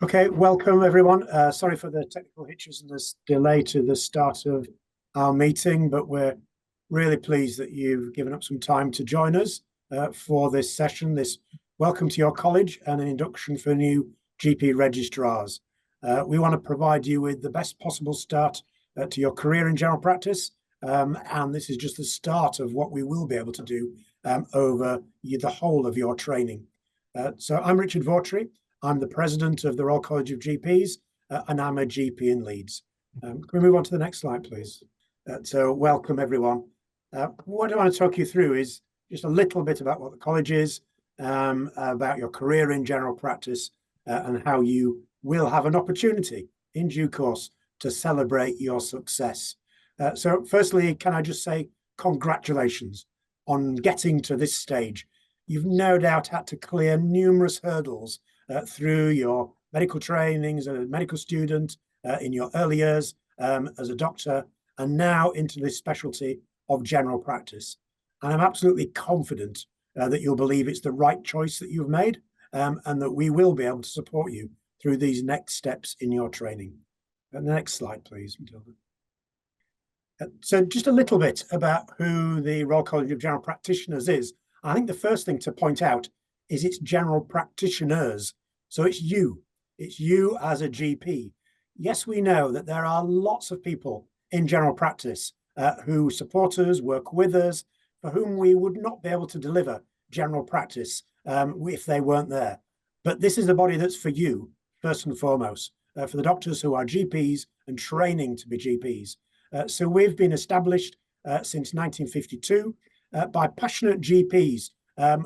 Okay, welcome everyone. Sorry for the technical hitches and this delay to the start of our meeting, but we're really pleased that you've given up some time to join us for this session, this Welcome to Your College and an Induction for New GP Registrars. We want to provide you with the best possible start to your career in general practice, and this is just the start of what we will be able to do over the whole of your training. So I'm Richard Vaughtry. I'm the president of the Royal College of GPs, and I'm a GP in Leeds. Can we move on to the next slide, please? So welcome, everyone. What I want to talk you through is just a little bit about what the college is, about your career in general practice, and how you will have an opportunity in due course to celebrate your success. So firstly, can I just say congratulations on getting to this stage. You've no doubt had to clear numerous hurdles through your medical training as a medical student, in your early years as a doctor, and now into this specialty of general practice. And I'm absolutely confident that you'll believe it's the right choice that you've made, and that we will be able to support you through these next steps in your training. The next slide, please, Matilda. So just a little bit about who the Royal College of General Practitioners is. I think the first thing to point out is it's general practitioners. So it's you as a GP. Yes, we know that there are lots of people in general practice who support us, work with us, for whom we would not be able to deliver general practice if they weren't there. But this is a body that's for you, first and foremost, for the doctors who are GPs and training to be GPs. So we've been established since 1952 by passionate GPs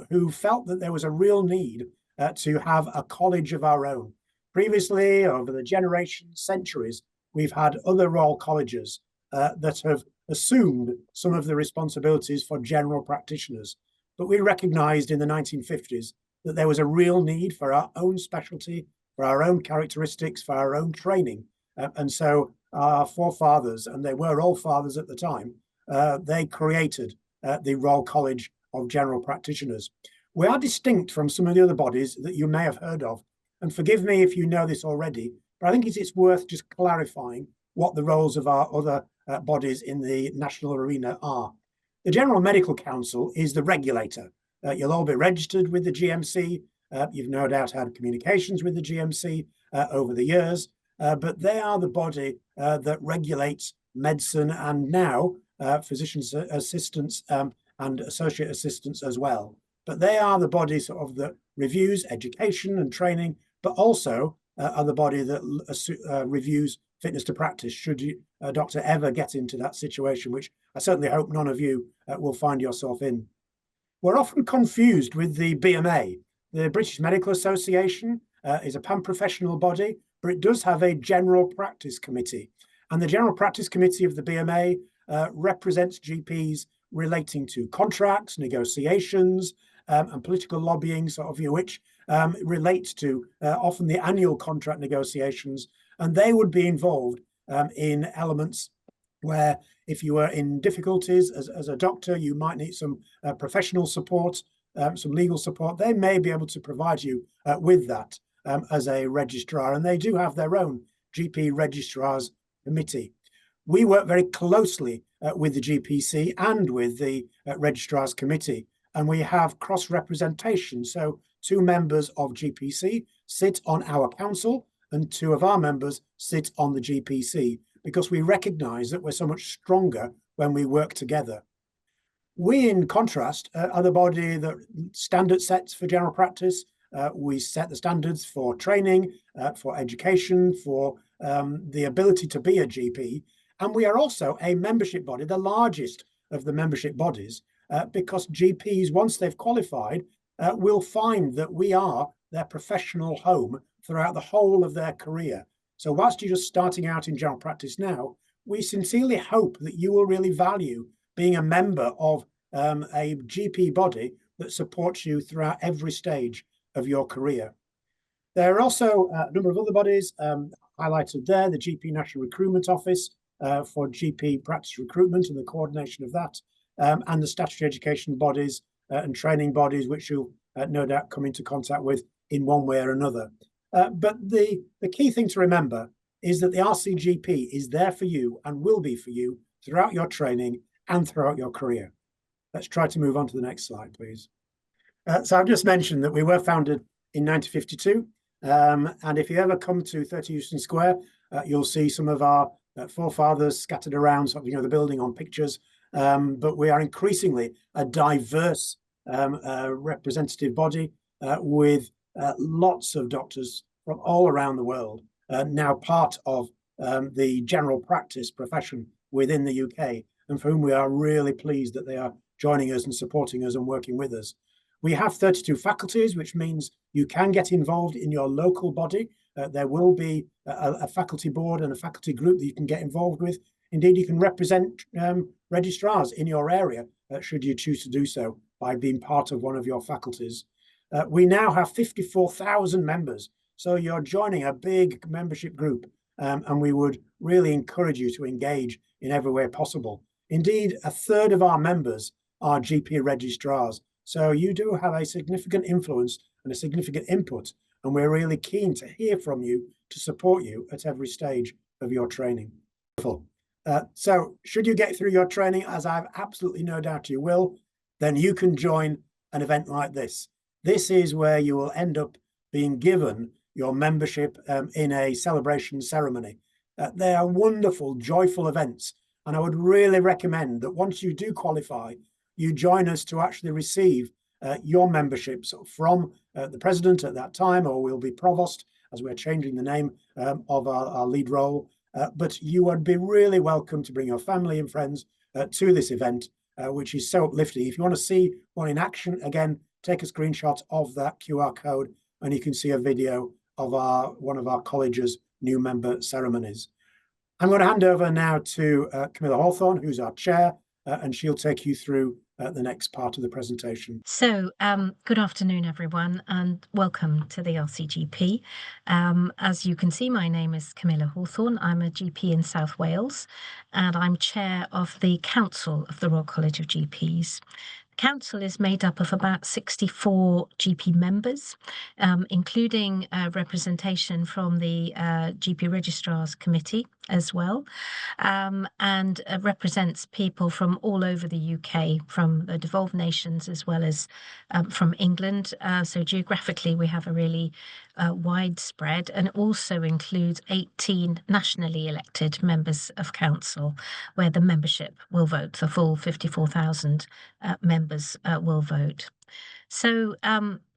who felt that there was a real need to have a college of our own. Previously, over the generations, centuries, we've had other Royal Colleges that have assumed some of the responsibilities for general practitioners. But we recognised in the 1950s that there was a real need for our own specialty, for our own characteristics, for our own training. And so our forefathers, and they were all fathers at the time, they created the Royal College of General Practitioners. We are distinct from some of the other bodies that you may have heard of. And forgive me if you know this already, but I think it's worth just clarifying what the roles of our other bodies in the national arena are. The General Medical Council is the regulator. You'll all be registered with the GMC. You've no doubt had communications with the GMC over the years, but they are the body that regulates medicine and now physician's assistants and associate assistants as well. But they are the body sort of that reviews education and training, but also are the body that reviews fitness to practice should a doctor ever get into that situation, which I certainly hope none of you will find yourself in. We're often confused with the BMA. The British Medical Association is a pan-professional body, but it does have a general practice committee. And the general practice committee of the BMA represents GPs relating to contracts, negotiations, and political lobbying, sort of, which relates to often the annual contract negotiations. And they would be involved in elements where if you were in difficulties as a doctor, you might need some professional support, some legal support. They may be able to provide you with that as a registrar. And they do have their own GP Registrars committee. We work very closely with the GPC and with the Registrars Committee, and we have cross-representation. So 2 members of GPC sit on our council and 2 of our members sit on the GPC because we recognise that we're so much stronger when we work together. We, in contrast, are the body that standard sets for general practice. We set the standards for training, for education, for the ability to be a GP. And we are also a membership body, the largest of the membership bodies, because GPs, once they've qualified, will find that we are their professional home throughout the whole of their career. So whilst you're just starting out in general practice now, we sincerely hope that you will really value being a member of a GP body that supports you throughout every stage of your career. There are also a number of other bodies highlighted there, the GP National Recruitment Office for GP practice recruitment and the coordination of that, and the statutory education bodies and training bodies, which you'll no doubt come into contact with in one way or another. But the key thing to remember is that the RCGP is there for you and will be for you throughout your training and throughout your career. Let's try to move on to the next slide, please. So I've just mentioned that we were founded in 1952. And if you ever come to 30 Euston Square, you'll see some of our forefathers scattered around, sort of, the building on pictures. But we are increasingly a diverse representative body with lots of doctors from all around the world, now part of the general practice profession within the UK, and for whom we are really pleased that they are joining us and supporting us and working with us. We have 32 faculties, which means you can get involved in your local body. There will be a faculty board and a faculty group that you can get involved with. Indeed, you can represent registrars in your area, should you choose to do so, by being part of one of your faculties. We now have 54,000 members, so you're joining a big membership group, and we would really encourage you to engage in every way possible. Indeed, a third of our members are GP registrars, so you do have a significant influence and a significant input, and we're really keen to hear from you to support you at every stage of your training. So should you get through your training, as I've absolutely no doubt you will, then you can join an event like this. This is where you will end up being given your membership in a celebration ceremony. They are wonderful, joyful events, and I would really recommend that once you do qualify, you join us to actually receive your memberships from the president at that time, or we'll be provost, as we're changing the name of our lead role. But you would be really welcome to bring your family and friends to this event, which is so uplifting. If you want to see one in action, again, take a screenshot of that QR code and you can see a video of one of our college's new member ceremonies. I'm going to hand over now to Camilla Hawthorne, who's our chair, and she'll take you through the next part of the presentation. So, good afternoon, everyone, and welcome to the RCGP. As you can see, my name is Camilla Hawthorne. I'm a GP in South Wales, and I'm chair of the Council of the Royal College of GPs. The council is made up of about 64 GP members, including representation from the GP Registrars Committee as well, and represents people from all over the UK, from the devolved nations as well as from England. So geographically, we have a really widespread, and also includes 18 nationally elected members of council, where the membership will vote. The full 54,000 members will vote. So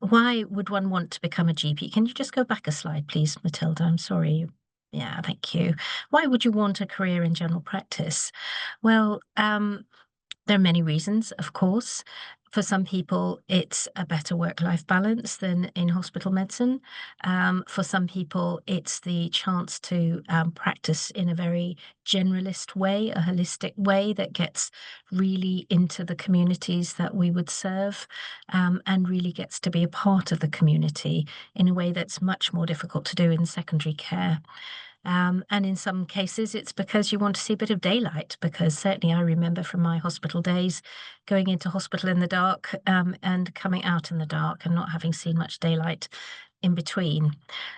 why would one want to become a GP? Can you just go back a slide, please, Matilda? I'm sorry. Yeah, thank you. Why would you want a career in general practice? Well, there are many reasons, of course. For some people, it's a better work-life balance than in hospital medicine. For some people, it's the chance to practice in a very generalist way, a holistic way that gets really into the communities that we would serve, and really gets to be a part of the community in a way that's much more difficult to do in secondary care. And in some cases, it's because you want to see a bit of daylight, because certainly I remember from my hospital days going into hospital in the dark and coming out in the dark and not having seen much daylight in between.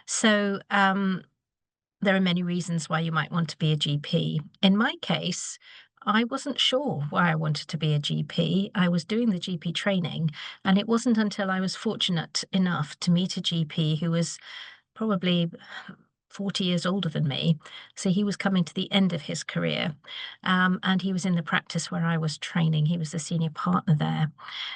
So there are many reasons why you might want to be a GP. In my case, I wasn't sure why I wanted to be a GP. I was doing the GP training, and it wasn't until I was fortunate enough to meet a GP who was probably 40 years older than me. So he was coming to the end of his career, and he was in the practice where I was training. He was the senior partner there.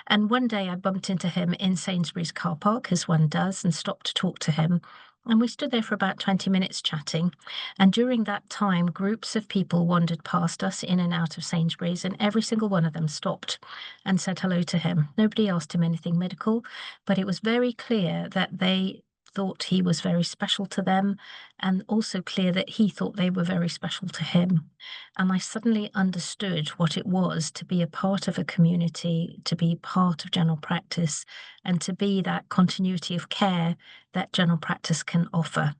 And one day I bumped into him in Sainsbury's car park, as one does, and stopped to talk to him. And we stood there for about 20 minutes chatting. And during that time, groups of people wandered past us in and out of Sainsbury's, and every single one of them stopped and said hello to him. Nobody asked him anything medical, but it was very clear that they thought he was very special to them, and also clear that he thought they were very special to him. And I suddenly understood what it was to be a part of a community, to be part of general practice, and to be that continuity of care that general practice can offer.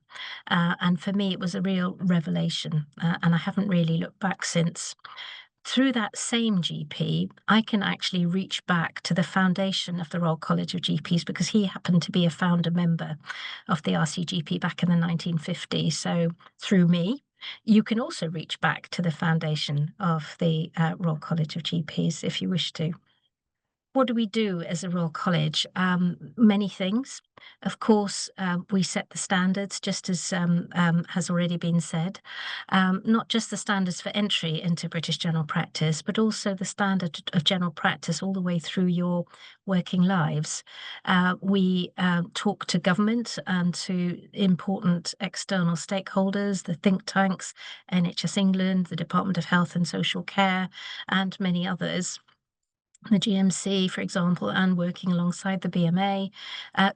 And for me, it was a real revelation, and I haven't really looked back since. through that same GP, I can actually reach back to the foundation of the Royal College of GPs because he happened to be a founder member of the RCGP back in the 1950s. So through me, you can also reach back to the foundation of the Royal College of GPs if you wish to. What do we do as a Royal College? Many things. Of course, we set the standards, just as has already been said. Not just the standards for entry into British general practice, but also the standard of general practice all the way through your working lives. We talk to government and to important external stakeholders, the think tanks, NHS England, the Department of Health and Social Care, and many others, the GMC, for example, and working alongside the BMA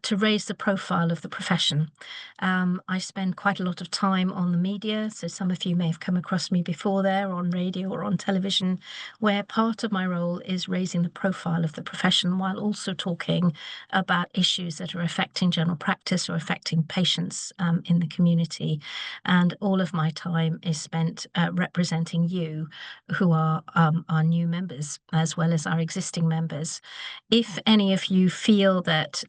to raise the profile of the profession. I spend quite a lot of time on the media, so some of you may have come across me before there on radio or on television, where part of my role is raising the profile of the profession while also talking about issues that are affecting general practice or affecting patients in the community. And all of my time is spent representing you, who are our new members, as well as our existing members. If any of you feel that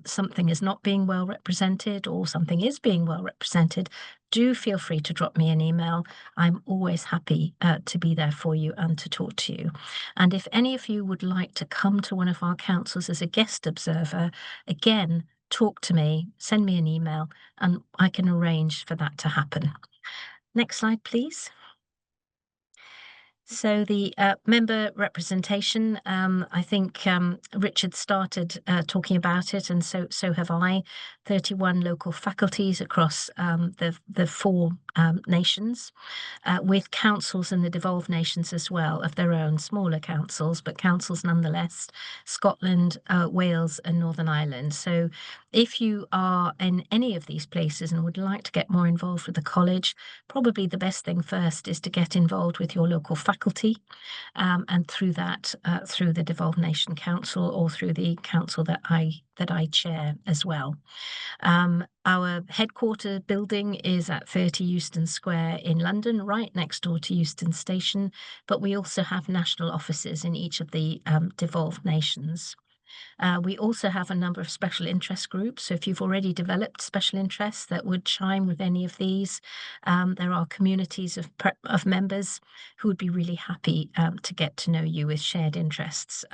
something is not being well represented or something is being well represented, do feel free to drop me an email. I'm always happy to be there for you and to talk to you. And if any of you would like to come to one of our councils as a guest observer, again, talk to me, send me an email, and I can arrange for that to happen. Next slide, please. So the member representation, I think Richard started talking about it, and so have I. 31 local faculties across the four nations, with councils in the devolved nations as well, of their own, smaller councils, but councils nonetheless, Scotland, Wales and Northern Ireland. So if you are in any of these places and would like to get more involved with the college, probably the best thing first is to get involved with your local faculty, and through that, through the Devolved Nation Council or through the council that I chair as well. Our headquarter building is at 30 Euston Square in London, right next door to Euston Station, but we also have national offices in each of the devolved nations. We also have a number of special interest groups. So if you've already developed special interests that would chime with any of these, there are communities of members who would be really happy to get to know you with shared interests.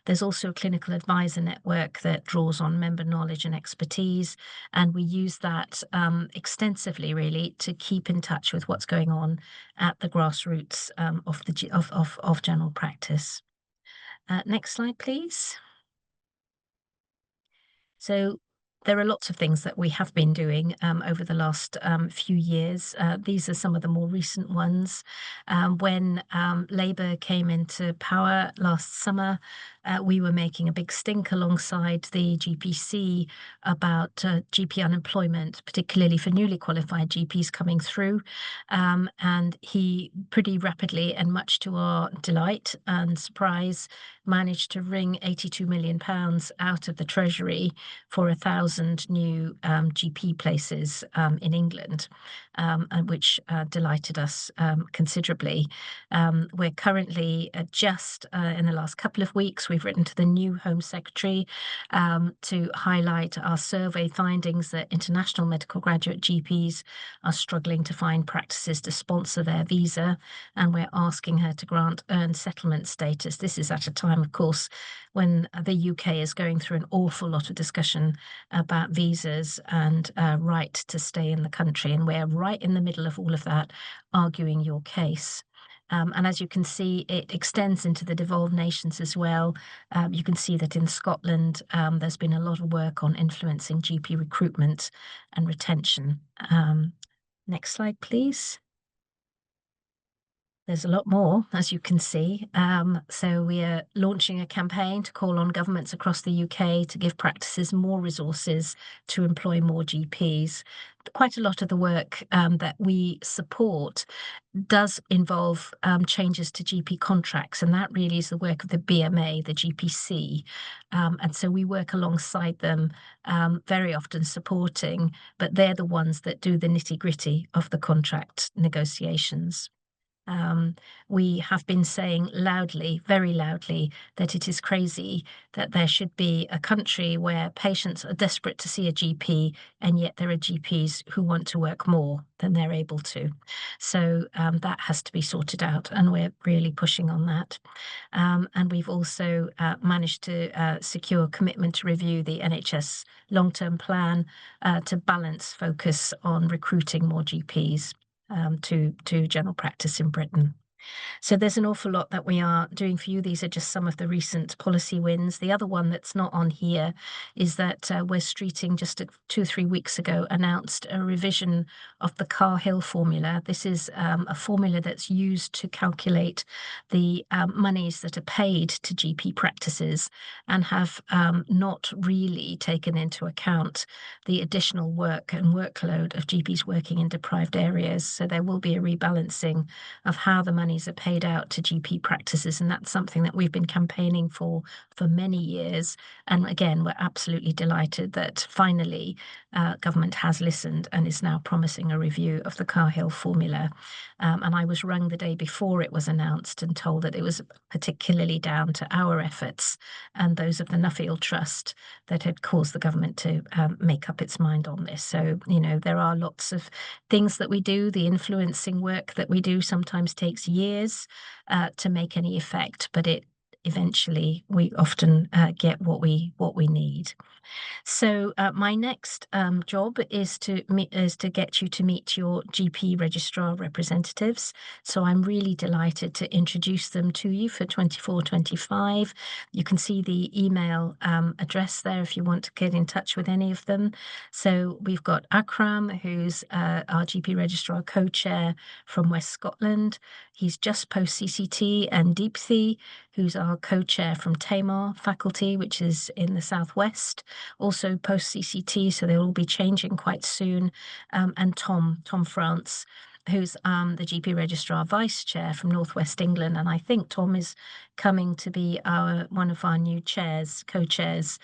There's also a clinical advisor network that draws on member knowledge and expertise, and we use that extensively, really, to keep in touch with what's going on at the grassroots of general practice. Next slide, please. So there are lots of things that we have been doing over the last few years. These are some of the more recent ones. When Labour came into power last summer, we were making a big stink alongside the GPC about GP unemployment, particularly for newly qualified GPs coming through. And he pretty rapidly, and much to our delight and surprise, managed to wring £82 million out of the Treasury for 1,000 new GP places in England, and which delighted us considerably. We're currently just in the last couple of weeks, we've written to the new Home Secretary to highlight our survey findings that international medical graduate GPs are struggling to find practices to sponsor their visa, and we're asking her to grant earned settlement status. This is at a time, of course, when the UK is going through an awful lot of discussion about visas and right to stay in the country, and we're right in the middle of all of that, arguing your case. And as you can see, it extends into the devolved nations as well. You can see that in Scotland, there's been a lot of work on influencing GP recruitment and retention. Next slide, please. There's a lot more, as you can see. So we are launching a campaign to call on governments across the UK to give practices more resources to employ more GPs. Quite a lot of the work that we support does involve changes to GP contracts, and that really is the work of the BMA, the GPC. And so we work alongside them, very often supporting, but they're the ones that do the nitty-gritty of the contract negotiations. We have been saying loudly, very loudly, that it is crazy that there should be a country where patients are desperate to see a GP, and yet there are GPs who want to work more than they're able to. So that has to be sorted out, and we're really pushing on that. And we've also managed to secure commitment to review the NHS long-term plan to balance focus on recruiting more GPs to general practice in Britain. So there's an awful lot that we are doing for you. These are just some of the recent policy wins. The other one that's not on here is that West Streeting just 2 or 3 weeks ago announced a revision of the Cahill formula. This is a formula that's used to calculate the monies that are paid to GP practices and have not really taken into account the additional work and workload of GPs working in deprived areas. So there will be a rebalancing of how the monies are paid out to GP practices, and that's something that we've been campaigning for many years. And again, we're absolutely delighted that finally government has listened and is now promising a review of the Cahill formula. And I was rung the day before it was announced and told that it was particularly down to our efforts and those of the Nuffield Trust that had caused the government to make up its mind on this. So, you know, there are lots of things that we do. The influencing work that we do sometimes takes years to make any effect, but it eventually we often get what we need. So my next job is to get you to meet your GP registrar representatives. So I'm really delighted to introduce them to you for 24-25. You can see the email address there if you want to get in touch with any of them. So we've got Akram, who's our GP registrar co-chair from West Scotland. He's just post CCT, and Deepthi, who's our co-chair from Tamar faculty, which is in the southwest, also post CCT, so they'll all be changing quite soon. And Tom France, who's the GP registrar vice chair from Northwest England, and I think Tom is coming to be one of our new co-chairs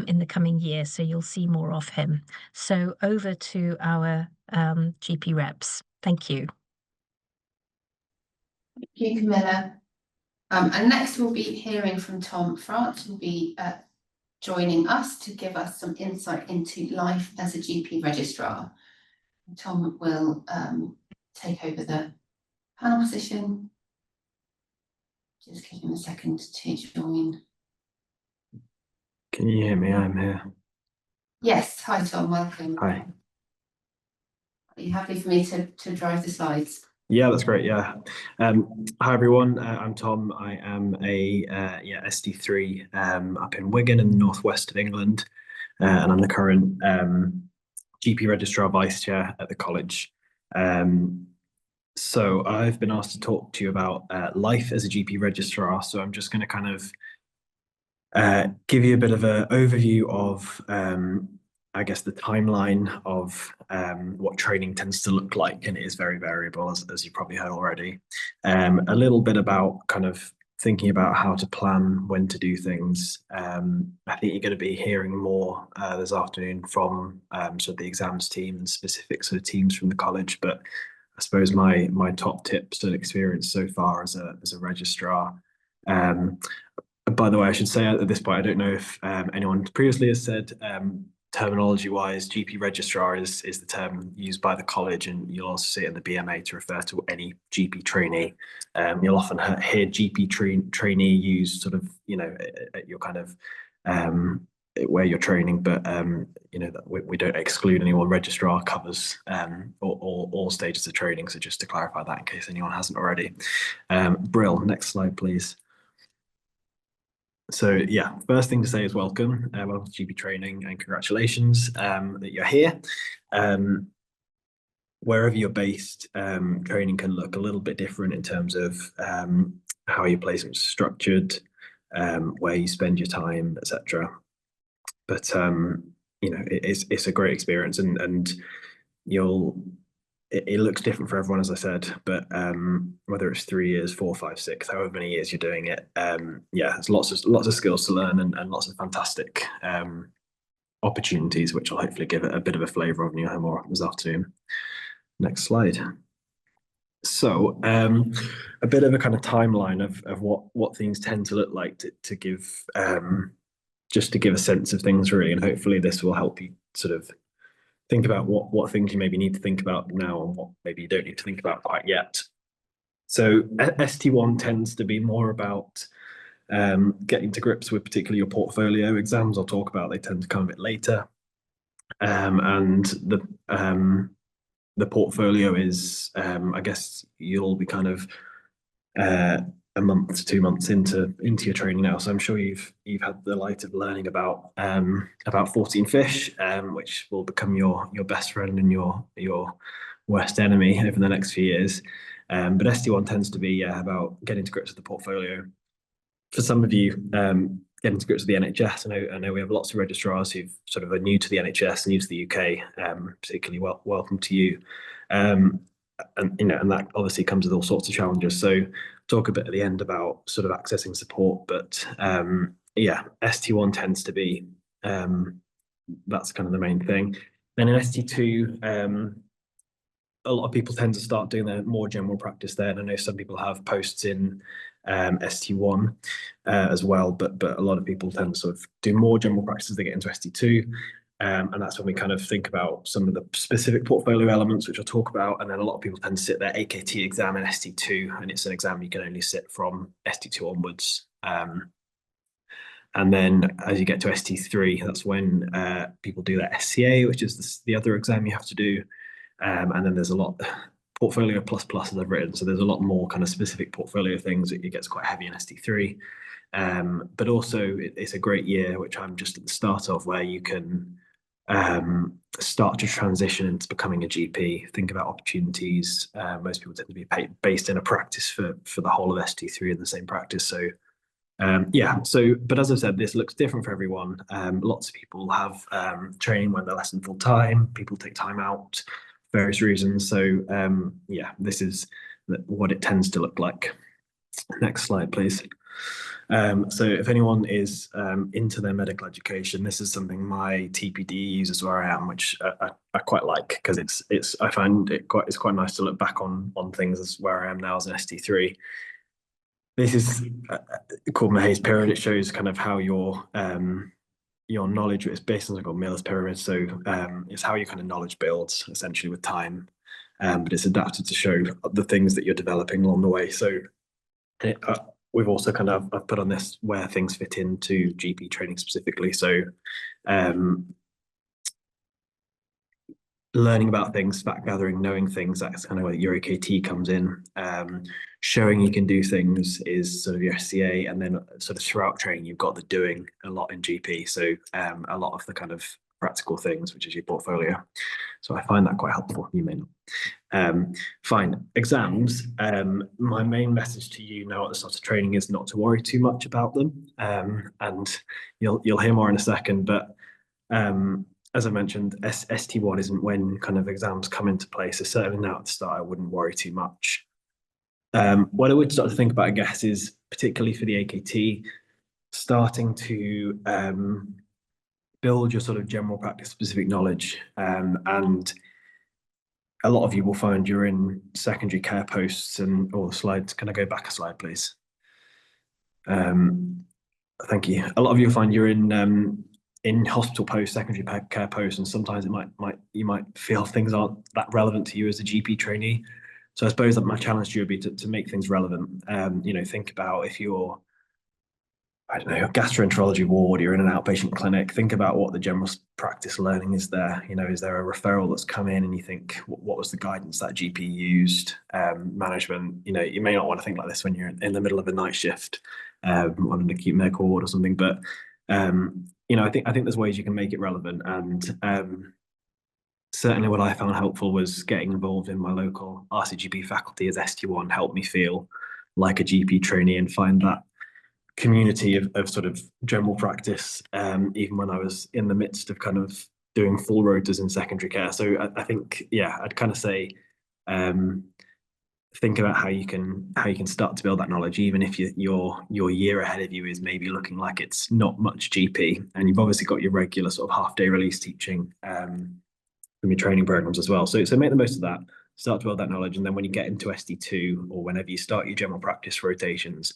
in the coming year, so you'll see more of him. So over to our GP reps. Thank you. Thank you, Camilla. And next we'll be hearing from Tom France, who will be joining us to give us some insight into life as a GP registrar. Tom will take over the panel position. Just give him a second to join. Can you hear me? I'm here. Yes. Hi, Tom. Welcome. Hi. Are you happy for me to drive the slides? Yeah, that's great. Yeah. Hi everyone. I'm Tom. I am a SD3 up in Wigan in the northwest of England, and I'm the current GP registrar vice chair at the college. So I've been asked to talk to you about life as a GP registrar. So I'm just going to kind of give you a bit of an overview of I guess the timeline of what training tends to look like, and it is very variable, as you probably heard already. A little bit about kind of thinking about how to plan when to do things. I think you're going to be hearing more this afternoon from sort of the exams team and specific sort of teams from the college. But I suppose my top tips and experience so far as a registrar. By the way, I should say at this point, I don't know if anyone previously has said, terminology-wise, GP registrar is the term used by the college, and you'll also see it in the BMA to refer to any GP trainee. You'll often hear GP trainee used sort of, you know, at your kind of where you're training, but you know, that we don't exclude anyone. Registrar covers all stages of training. So just to clarify that in case anyone hasn't already. Brill, next slide, please. So yeah, first thing to say is welcome. Welcome to GP training, and congratulations that you're here. Wherever you're based, training can look a little bit different in terms of how your placement's structured, where you spend your time, etc. But you know, it's a great experience, and it looks different for everyone, as I said, but whether it's 3 years, 4, 5, 6, however many years you're doing it, yeah, there's lots of skills to learn, and lots of fantastic opportunities, which I'll hopefully give it a bit of a flavour of, and you'll hear more this afternoon. Next slide. So a bit of a kind of timeline of what things tend to look like to give just to give a sense of things really, and hopefully this will help you sort of think about what things you maybe need to think about now and what maybe you don't need to think about quite yet. So ST1 tends to be more about getting to grips with particularly your portfolio exams I'll talk about. They tend to come a bit later, and the portfolio is I guess you'll be kind of a month to 2 months into your training now, so I'm sure you've had the delight of learning about 14 fish, which will become your best friend and your worst enemy over the next few years. But ST1 tends to be about getting to grips with the portfolio. For some of you, getting to grips with the NHS. I know we have lots of registrars who sort of are new to the NHS, new to the UK. Particularly welcome to you. And that obviously comes with all sorts of challenges. So talk a bit at the end about sort of accessing support, but yeah, ST1 tends to be that's kind of the main thing. Then in ST2, a lot of people tend to start doing their more general practice there. And I know some people have posts in ST1 as well, but a lot of people tend to sort of do more general practice as they get into ST2. And that's when we kind of think about some of the specific portfolio elements, which I'll talk about. And then a lot of people tend to sit their AKT exam in ST2, and it's an exam you can only sit from ST2 onwards. And then as you get to ST3, that's when people do their SCA, which is the other exam you have to do. And then there's a lot portfolio plus as I've written. So there's a lot more kind of specific portfolio things. It gets quite heavy in ST3. But also it's a great year, which I'm just at the start of, where you can start to transition into becoming a GP, think about opportunities. Most people tend to be based in a practice for the whole of ST3 in the same practice. So yeah, but as I said, this looks different for everyone. Lots of people have training when they're less than full time. People take time out for various reasons. So yeah, this is what it tends to look like. Next slide, please. So if anyone is into their medical education, this is something my TPD uses where I am, which I quite like, because I find it's quite nice to look back on things as where I am now as an ST3. This is called Mahays pyramid. It shows kind of how your knowledge is based on something called Miller's pyramid. So it's how your kind of knowledge builds essentially with time, but it's adapted to show the things that you're developing along the way. So we've also kind of I've put on this where things fit into GP training specifically. So learning about things, fact gathering, knowing things, that's kind of where your AKT comes in. Showing you can do things is sort of your SCA, and then sort of throughout training you've got the doing a lot in GP. So a lot of the kind of practical things, which is your portfolio. So I find that quite helpful. You may not. Fine. Exams. My main message to you now at the start of training is not to worry too much about them. And you'll hear more in a second, but as I mentioned, ST1 isn't when kind of exams come into play. So certainly now at the start, I wouldn't worry too much. What I would start to think about, I guess, is particularly for the AKT, starting to build your sort of general practice specific knowledge. And a lot of you will find you're in secondary care posts, and all the slides. Can I go back a slide, please? Thank you. A lot of you will find you're in hospital posts, secondary care posts, and sometimes you might feel things aren't that relevant to you as a GP trainee. So I suppose that my challenge to you would be to make things relevant. Think about if you're, I don't know, gastroenterology ward, you're in an outpatient clinic, think about what the general practice learning is there. Is there a referral that's come in and you think, what was the guidance that GP used? Management, you may not want to think like this when you're in the middle of a night shift on an acute medical ward or something, but I think there's ways you can make it relevant. And certainly what I found helpful was getting involved in my local RCGP faculty as ST1 helped me feel like a GP trainee and find that community of sort of general practice, even when I was in the midst of kind of doing full rotas in secondary care. So I think, yeah, I'd kind of say, think about how you can start to build that knowledge, even if your year ahead of you is maybe looking like it's not much GP, and you've obviously got your regular sort of half-day release teaching from your training programs as well. So make the most of that. start to build that knowledge. And then when you get into SD2 or whenever you start your general practice rotations,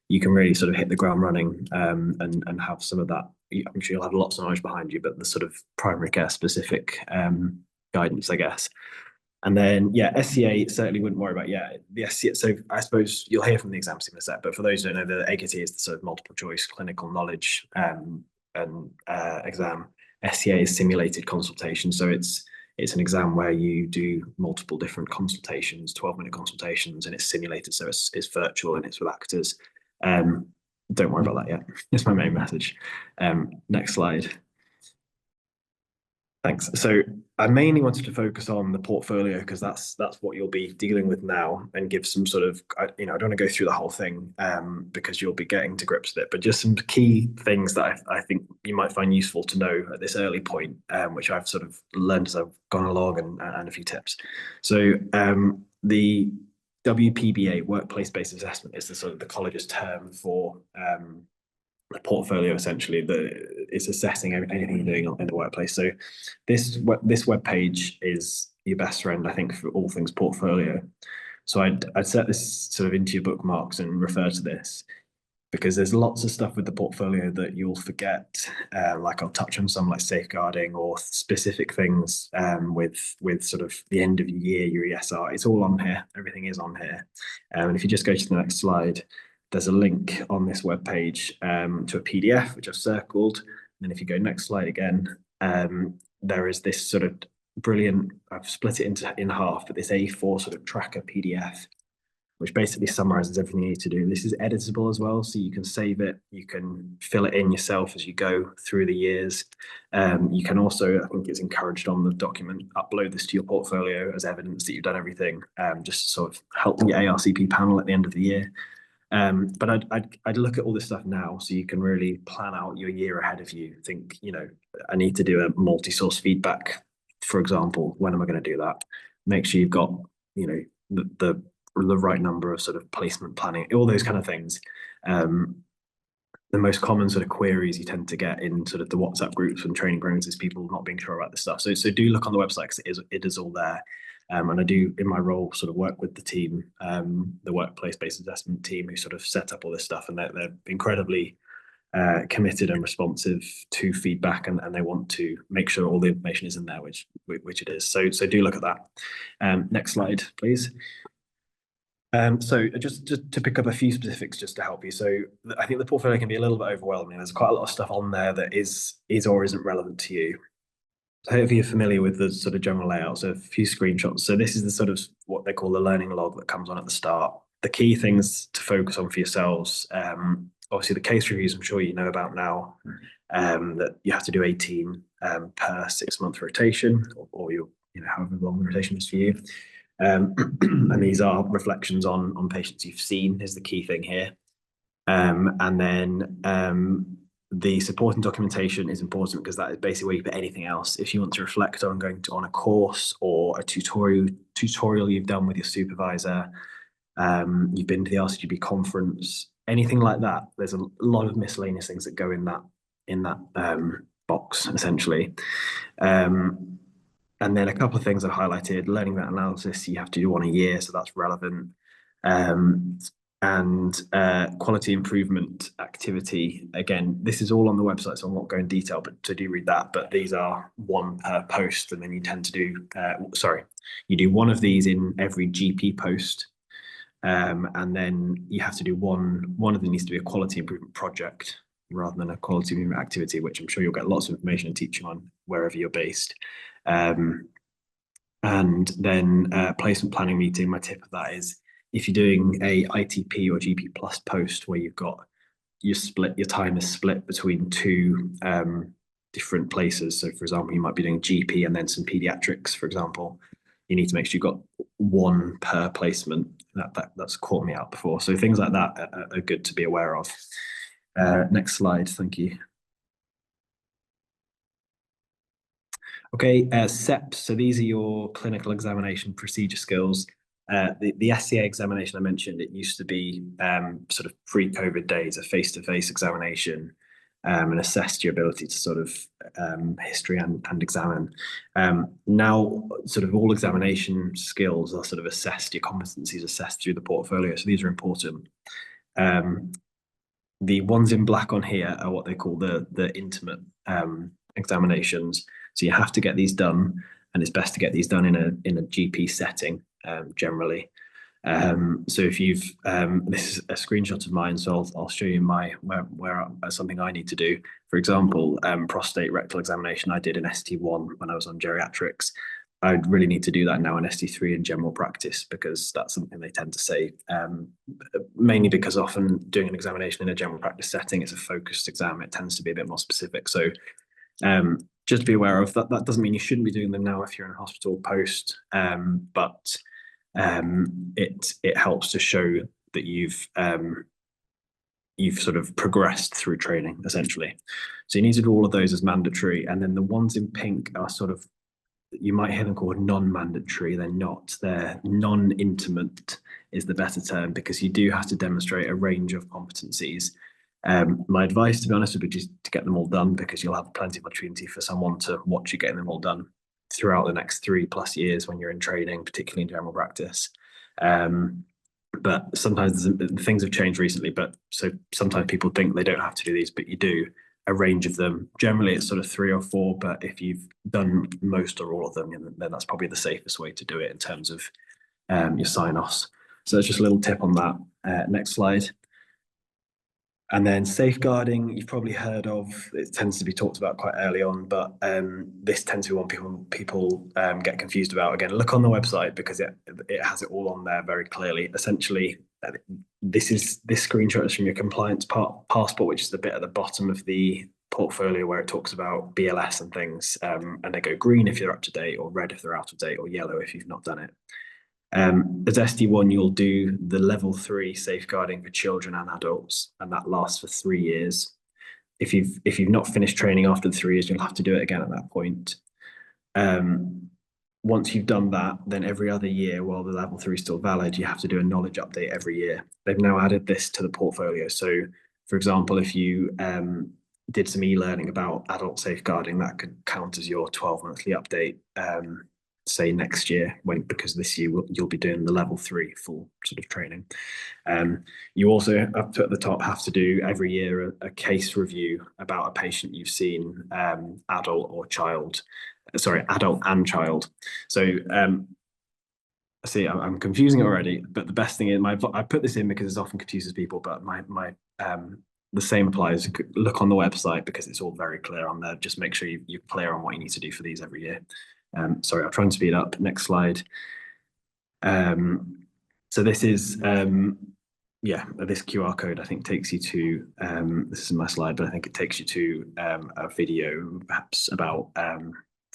you can really sort of hit the ground running and have some of that. I'm sure you'll have lots of knowledge behind you, but the sort of primary care specific guidance, I guess. And then, yeah, SCA certainly wouldn't worry about, the SCA. So I suppose you'll hear from the exam in a sec, but for those who don't know, the AKT is the sort of multiple choice clinical knowledge exam. SCA is simulated consultation. So it's an exam where you do multiple different consultations, 12-minute consultations, and it's simulated. So it's virtual and it's with actors. Don't worry about that yet. It's my main message. Next slide. Thanks. So I mainly wanted to focus on the portfolio because that's what you'll be dealing with now, and give some sort of, I don't want to go through the whole thing because you'll be getting to grips with it, but just some key things that I think you might find useful to know at this early point, which I've sort of learned as I've gone along, and a few tips. So the WPBA, workplace-based assessment, is the sort of the college's term for the portfolio. Essentially, it's assessing anything you're doing in the workplace. So this web page is your best friend, I think, for all things portfolio. So I'd set this sort of into your bookmarks and refer to this, because there's lots of stuff with the portfolio that you'll forget. Like I'll touch on some like safeguarding or specific things with sort of the end of the year, your ESR. It's all on here. Everything is on here. And if you just go to the next slide, there's a link on this web page to a PDF, which I've circled. And if you go next slide again, there is this sort of brilliant, I've split it in half, but this A4 sort of tracker PDF, which basically summarizes everything you need to do. This is editable as well, so you can save it, you can fill it in yourself as you go through the years. You can also, I think it's encouraged on the document, upload this to your portfolio as evidence that you've done everything, just to sort of help your ARCP panel at the end of the year. But I'd look at all this stuff now, so you can really plan out your year ahead of you. Think, I need to do a multi-source feedback, for example. When am I going to do that? Make sure you've got, the right number of sort of placement planning, all those kind of things. The most common sort of queries you tend to get in sort of the WhatsApp groups and training grounds is people not being sure about this stuff. So do look on the website, because it is all there. And I do, in my role, sort of work with the team, the workplace-based assessment team, who sort of set up all this stuff, and they're incredibly committed and responsive to feedback, and they want to make sure all the information is in there, which it is. So do look at that. Next slide, please. So just to pick up a few specifics just to help you. So I think the portfolio can be a little bit overwhelming. There's quite a lot of stuff on there that is or isn't relevant to you. So hopefully you're familiar with the sort of general layout. So a few screenshots. So this is the sort of what they call the learning log that comes on at the start. The key things to focus on for yourselves, obviously the case reviews, I'm sure you know about now, that you have to do 18 per 6-month rotation, or your, however long the rotation is for you. And these are reflections on patients you've seen, is the key thing here. And then the supporting documentation is important, because that is basically where you put anything else. If you want to reflect on going on a course or a tutorial you've done with your supervisor, you've been to the RCGP conference, anything like that, there's a lot of miscellaneous things that go in that box, essentially. And then a couple of things I've highlighted: learning that analysis, you have to do one a year, so that's relevant. And quality improvement activity. Again, this is all on the website, so I won't go in detail, but to do read that. But these are one per post, and then you tend to do, you do one of these in every GP post. And then you have to do one of them needs to be a quality improvement project rather than a quality improvement activity, which I'm sure you'll get lots of information and teaching on wherever you're based. And then placement planning meeting, my tip of that is, if you're doing a ITP or GP plus post where you've got your time is split between two different places. So for example, you might be doing GP and then some pediatrics, for example. You need to make sure you've got one per placement. That's caught me out before. So things like that are good to be aware of. Next slide, thank you. Okay, SEPs. So these are your clinical examination procedure skills. The SCA examination I mentioned, it used to be sort of pre-COVID days, a face-to-face examination. and assessed your ability to sort of history and examine. Now, sort of all examination skills are sort of assessed, your competencies assessed through the portfolio. So these are important. The ones in black on here are what they call the intimate examinations. So you have to get these done, and it's best to get these done in a GP setting generally. So if you've this is a screenshot of mine, so I'll show you where something I need to do. For example, prostate rectal examination I did in ST1 when I was on geriatrics. I'd really need to do that now in ST3 in general practice, because that's something they tend to say, mainly because often doing an examination in a general practice setting, it's a focused exam. It tends to be a bit more specific. So just to be aware of that. That doesn't mean you shouldn't be doing them now if you're in a hospital post, but it helps to show that you've sort of progressed through training, essentially. So you need to do all of those as mandatory, and then the ones in pink are sort of, you might hear them called non-mandatory. They're not. They're non-intimate is the better term, because you do have to demonstrate a range of competencies. My advice, to be honest, would be just to get them all done, because you'll have plenty of opportunity for someone to watch you getting them all done throughout the next 3+ years when you're in training, particularly in general practice. But sometimes things have changed recently, so sometimes people think they don't have to do these, but you do. A range of them. Generally, it's sort of 3 or 4, but if you've done most or all of them, then that's probably the safest way to do it in terms of your sign-offs. So that's just a little tip on that. Next slide. And then safeguarding, you've probably heard of. It tends to be talked about quite early on, but this tends to be one people get confused about. Again, look on the website, because it has it all on there very clearly. Essentially, this screenshot is from your compliance passport, which is the bit at the bottom of the portfolio where it talks about BLS and things, and they go green if you're up to date, or red if they're out of date, or yellow if you've not done it. As ST1, you'll do the level 3 safeguarding for children and adults, and that lasts for 3 years. If you've not finished training after the 3 years, you'll have to do it again at that point. Once you've done that, then every other year, while the level 3 is still valid, you have to do a knowledge update every year. They've now added this to the portfolio. So, for example, if you did some e-learning about adult safeguarding, that could count as your 12-monthly update. Say next year, because this year you'll be doing the level 3 full sort of training. You also, up at the top, have to do every year a case review about a patient you've seen, adult or child. Sorry, adult and child. So see, I'm confusing it already, but the best thing is I put this in because it often confuses people, but the same applies. Look on the website, because it's all very clear on there. Just make sure you're clear on what you need to do for these every year. Sorry, I'll try and speed up. Next slide. So this is, this QR code, I think, takes you to, this is my slide, but I think it takes you to a video perhaps about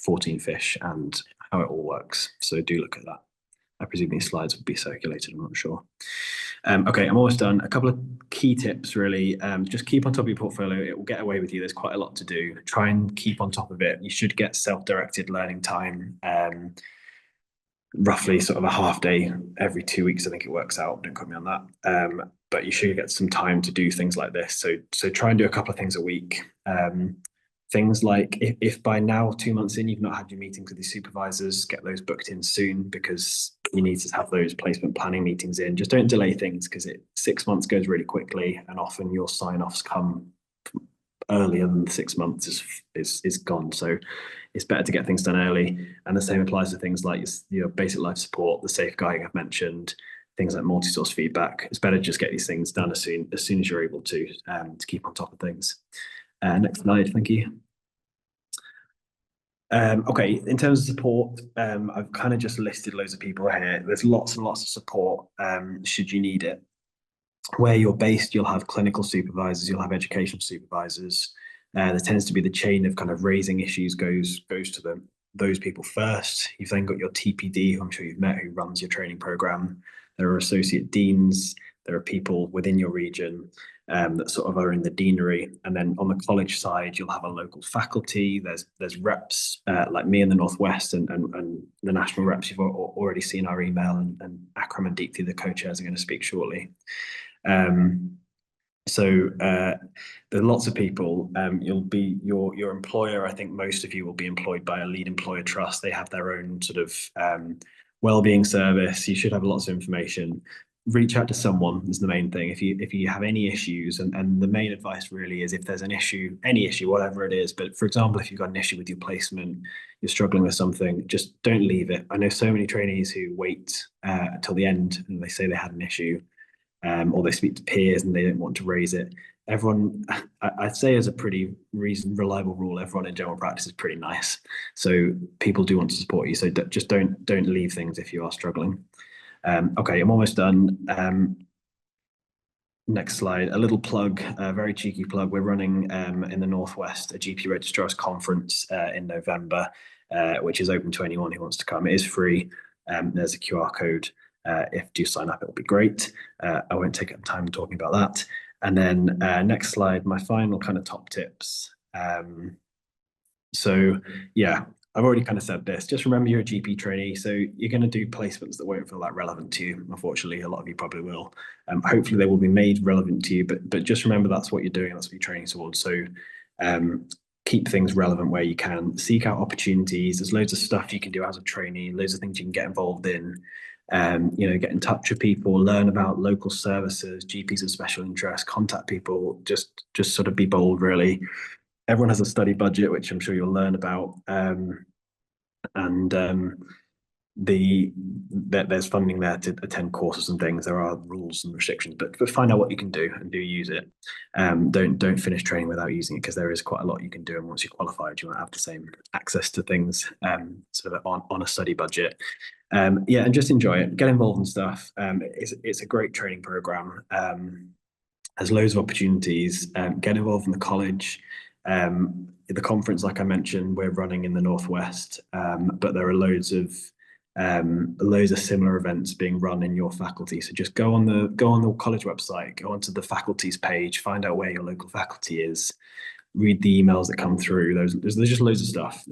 14 fish and how it all works. So do look at that. I presume these slides will be circulated, I'm not sure. Okay, I'm almost done. A couple of key tips, really. Just keep on top of your portfolio. It will get away with you. There's quite a lot to do. Try and keep on top of it. You should get self-directed learning time, roughly sort of a half day every 2 weeks, I think it works out. Don't quote me on that. But you should get some time to do things like this. So try and do a couple of things a week. Things like if by now, 2 months in, you've not had your meetings with your supervisors, get those booked in soon, because you need to have those placement planning meetings in. Just don't delay things, because 6 months goes really quickly, and often your sign-offs come earlier than 6 months is gone. So it's better to get things done early. And the same applies to things like your basic life support, the safeguarding I've mentioned, things like multi-source feedback. It's better to just get these things done as soon as you're able to keep on top of things. Next slide, thank you. Okay, in terms of support, I've kind of just listed loads of people here. There's lots and lots of support should you need it. Where you're based, you'll have clinical supervisors, you'll have educational supervisors. There tends to be the chain of kind of raising issues goes to those people first. You've then got your TPD, who I'm sure you've met, who runs your training program. There are associate deans. There are people within your region that sort of are in the deanery. And then on the college side, you'll have a local faculty. There's reps like me in the Northwest and the national reps you've already seen our email, and Akram and Deepthi, the co-chairs, are going to speak shortly. So there are lots of people. You'll be your employer. I think most of you will be employed by a lead employer trust. They have their own sort of well-being service. You should have lots of information. Reach out to someone is the main thing. If you have any issues, and the main advice really is if there's an issue, any issue, whatever it is. But for example, if you've got an issue with your placement, you're struggling with something, just don't leave it. I know so many trainees who wait till the end and they say they had an issue. Or they speak to peers and they don't want to raise it. Everyone, I'd say as a pretty reliable rule, everyone in general practice is pretty nice. So people do want to support you. So just don't leave things if you are struggling. Okay, I'm almost done. Next slide, a little plug, a very cheeky plug. We're running in the Northwest a GP Registrars conference in November, which is open to anyone who wants to come. It is free. There's a QR code. If you sign up, it'll be great. I won't take up time talking about that. And then next slide, my final kind of top tips. So yeah, I've already kind of said this. Just remember you're a GP trainee, so you're going to do placements that won't feel that relevant to you. Unfortunately, a lot of you probably will. Hopefully they will be made relevant to you, but just remember that's what you're doing, that's what you're training towards. So keep things relevant where you can. Seek out opportunities. There's loads of stuff you can do as a trainee, loads of things you can get involved in. Get in touch with people, learn about local services, GPs of special interest, contact people, just sort of be bold, really. Everyone has a study budget, which I'm sure you'll learn about. There's funding there to attend courses and things. There are rules and restrictions, but find out what you can do and do use it. Don't finish training without using it, because there is quite a lot you can do. And once you're qualified, you won't have the same access to things sort of on a study budget. And just enjoy it. Get involved in stuff. It's a great training program. There's loads of opportunities. Get involved in the college. The conference, like I mentioned, we're running in the Northwest, but there are loads of similar events being run in your faculty. So just go on the college website, go onto the faculties page, find out where your local faculty is, read the emails that come through. There's just loads of stuff.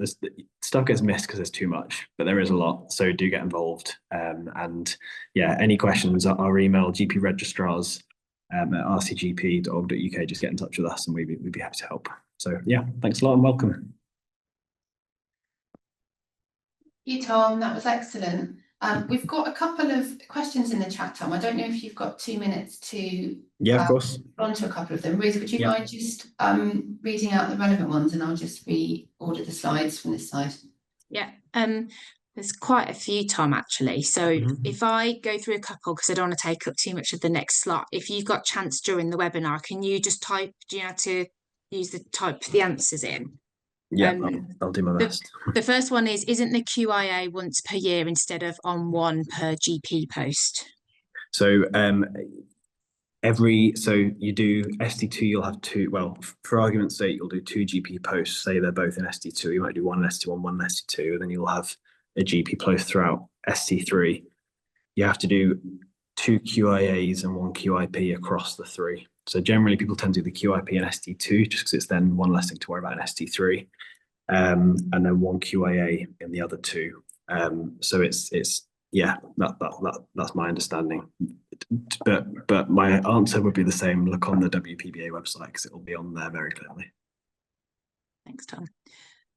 Stuff gets missed because there's too much, but there is a lot. So do get involved. Any questions? Our email gpregistrars at rcgp.org.uk. Just get in touch with us, and we'd be happy to help. So yeah, thanks a lot and welcome. Thank you, Tom. That was excellent. We've got a couple of questions in the chat, Tom. I don't know if you've got 2 minutes to of course. respond to a couple of them. Ruth, would you mind just reading out the relevant ones, and I'll just reorder the slides from this side. Yeah, there's quite a few, Tom, actually. So if I go through a couple, because I don't want to take up too much of the next slot, if you've got chance during the webinar, can you just type, do you know how to type the answers in? Yeah, I'll do my best. The first one is, isn't the QIA once per year instead of on one per GP post? So you do ST2, you'll have two, well, for argument's sake, you'll do 2 GP posts, say they're both in ST2, you might do one in ST1, one in ST2, and then you'll have a GP post throughout ST3. You have to do 2 QIAs and 1 QIP across the 3. So generally people tend to do the QIP in ST2 just because it's then one less thing to worry about in ST3, and then 1 QIA in the other 2. So it's that's my understanding. But my answer would be the same. Look on the WPBA website because it will be on there very clearly. Thanks, Tom.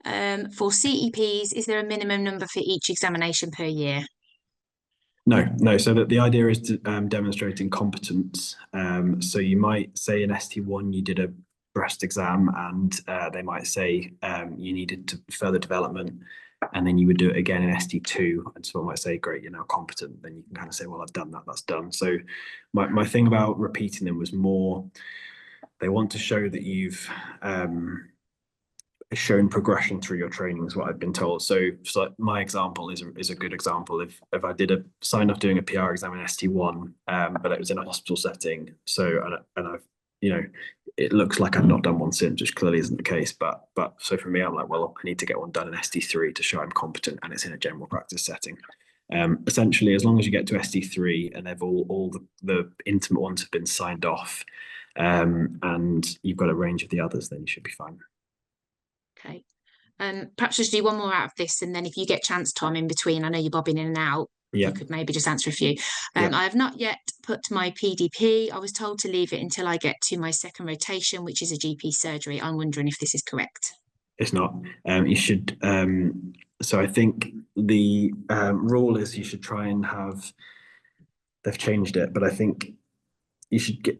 For CEPs, is there a minimum number for each examination per year? No. So that the idea is to demonstrating competence. So you might say in ST1 you did a breast exam, and they might say you needed to further development, and then you would do it again in ST2, and someone might say, great, you're now competent. Then you can kind of say, well, I've done that, that's done. So my thing about repeating them was more, they want to show that you've shown progression through your training is what I've been told. So my example is a good example. If I did a sign off doing a PR exam in ST1, but it was in a hospital setting. So and I've, it looks like I've not done one since, which clearly isn't the case. But so for me, I'm like, well, I need to get one done in ST3 to show I'm competent, and it's in a general practice setting. Essentially, as long as you get to ST3 and they've all the intimate ones have been signed off, and you've got a range of the others, then you should be fine. Okay. Perhaps just do one more out of this, and then if you get chance, Tom, in between, I know you're bobbing in and out, you could maybe just answer a few. I have not yet put my PDP. I was told to leave it until I get to my second rotation, which is a GP surgery. I'm wondering if this is correct. It's not. You should. So I think the rule is you should try and have. They've changed it, but I think you should get.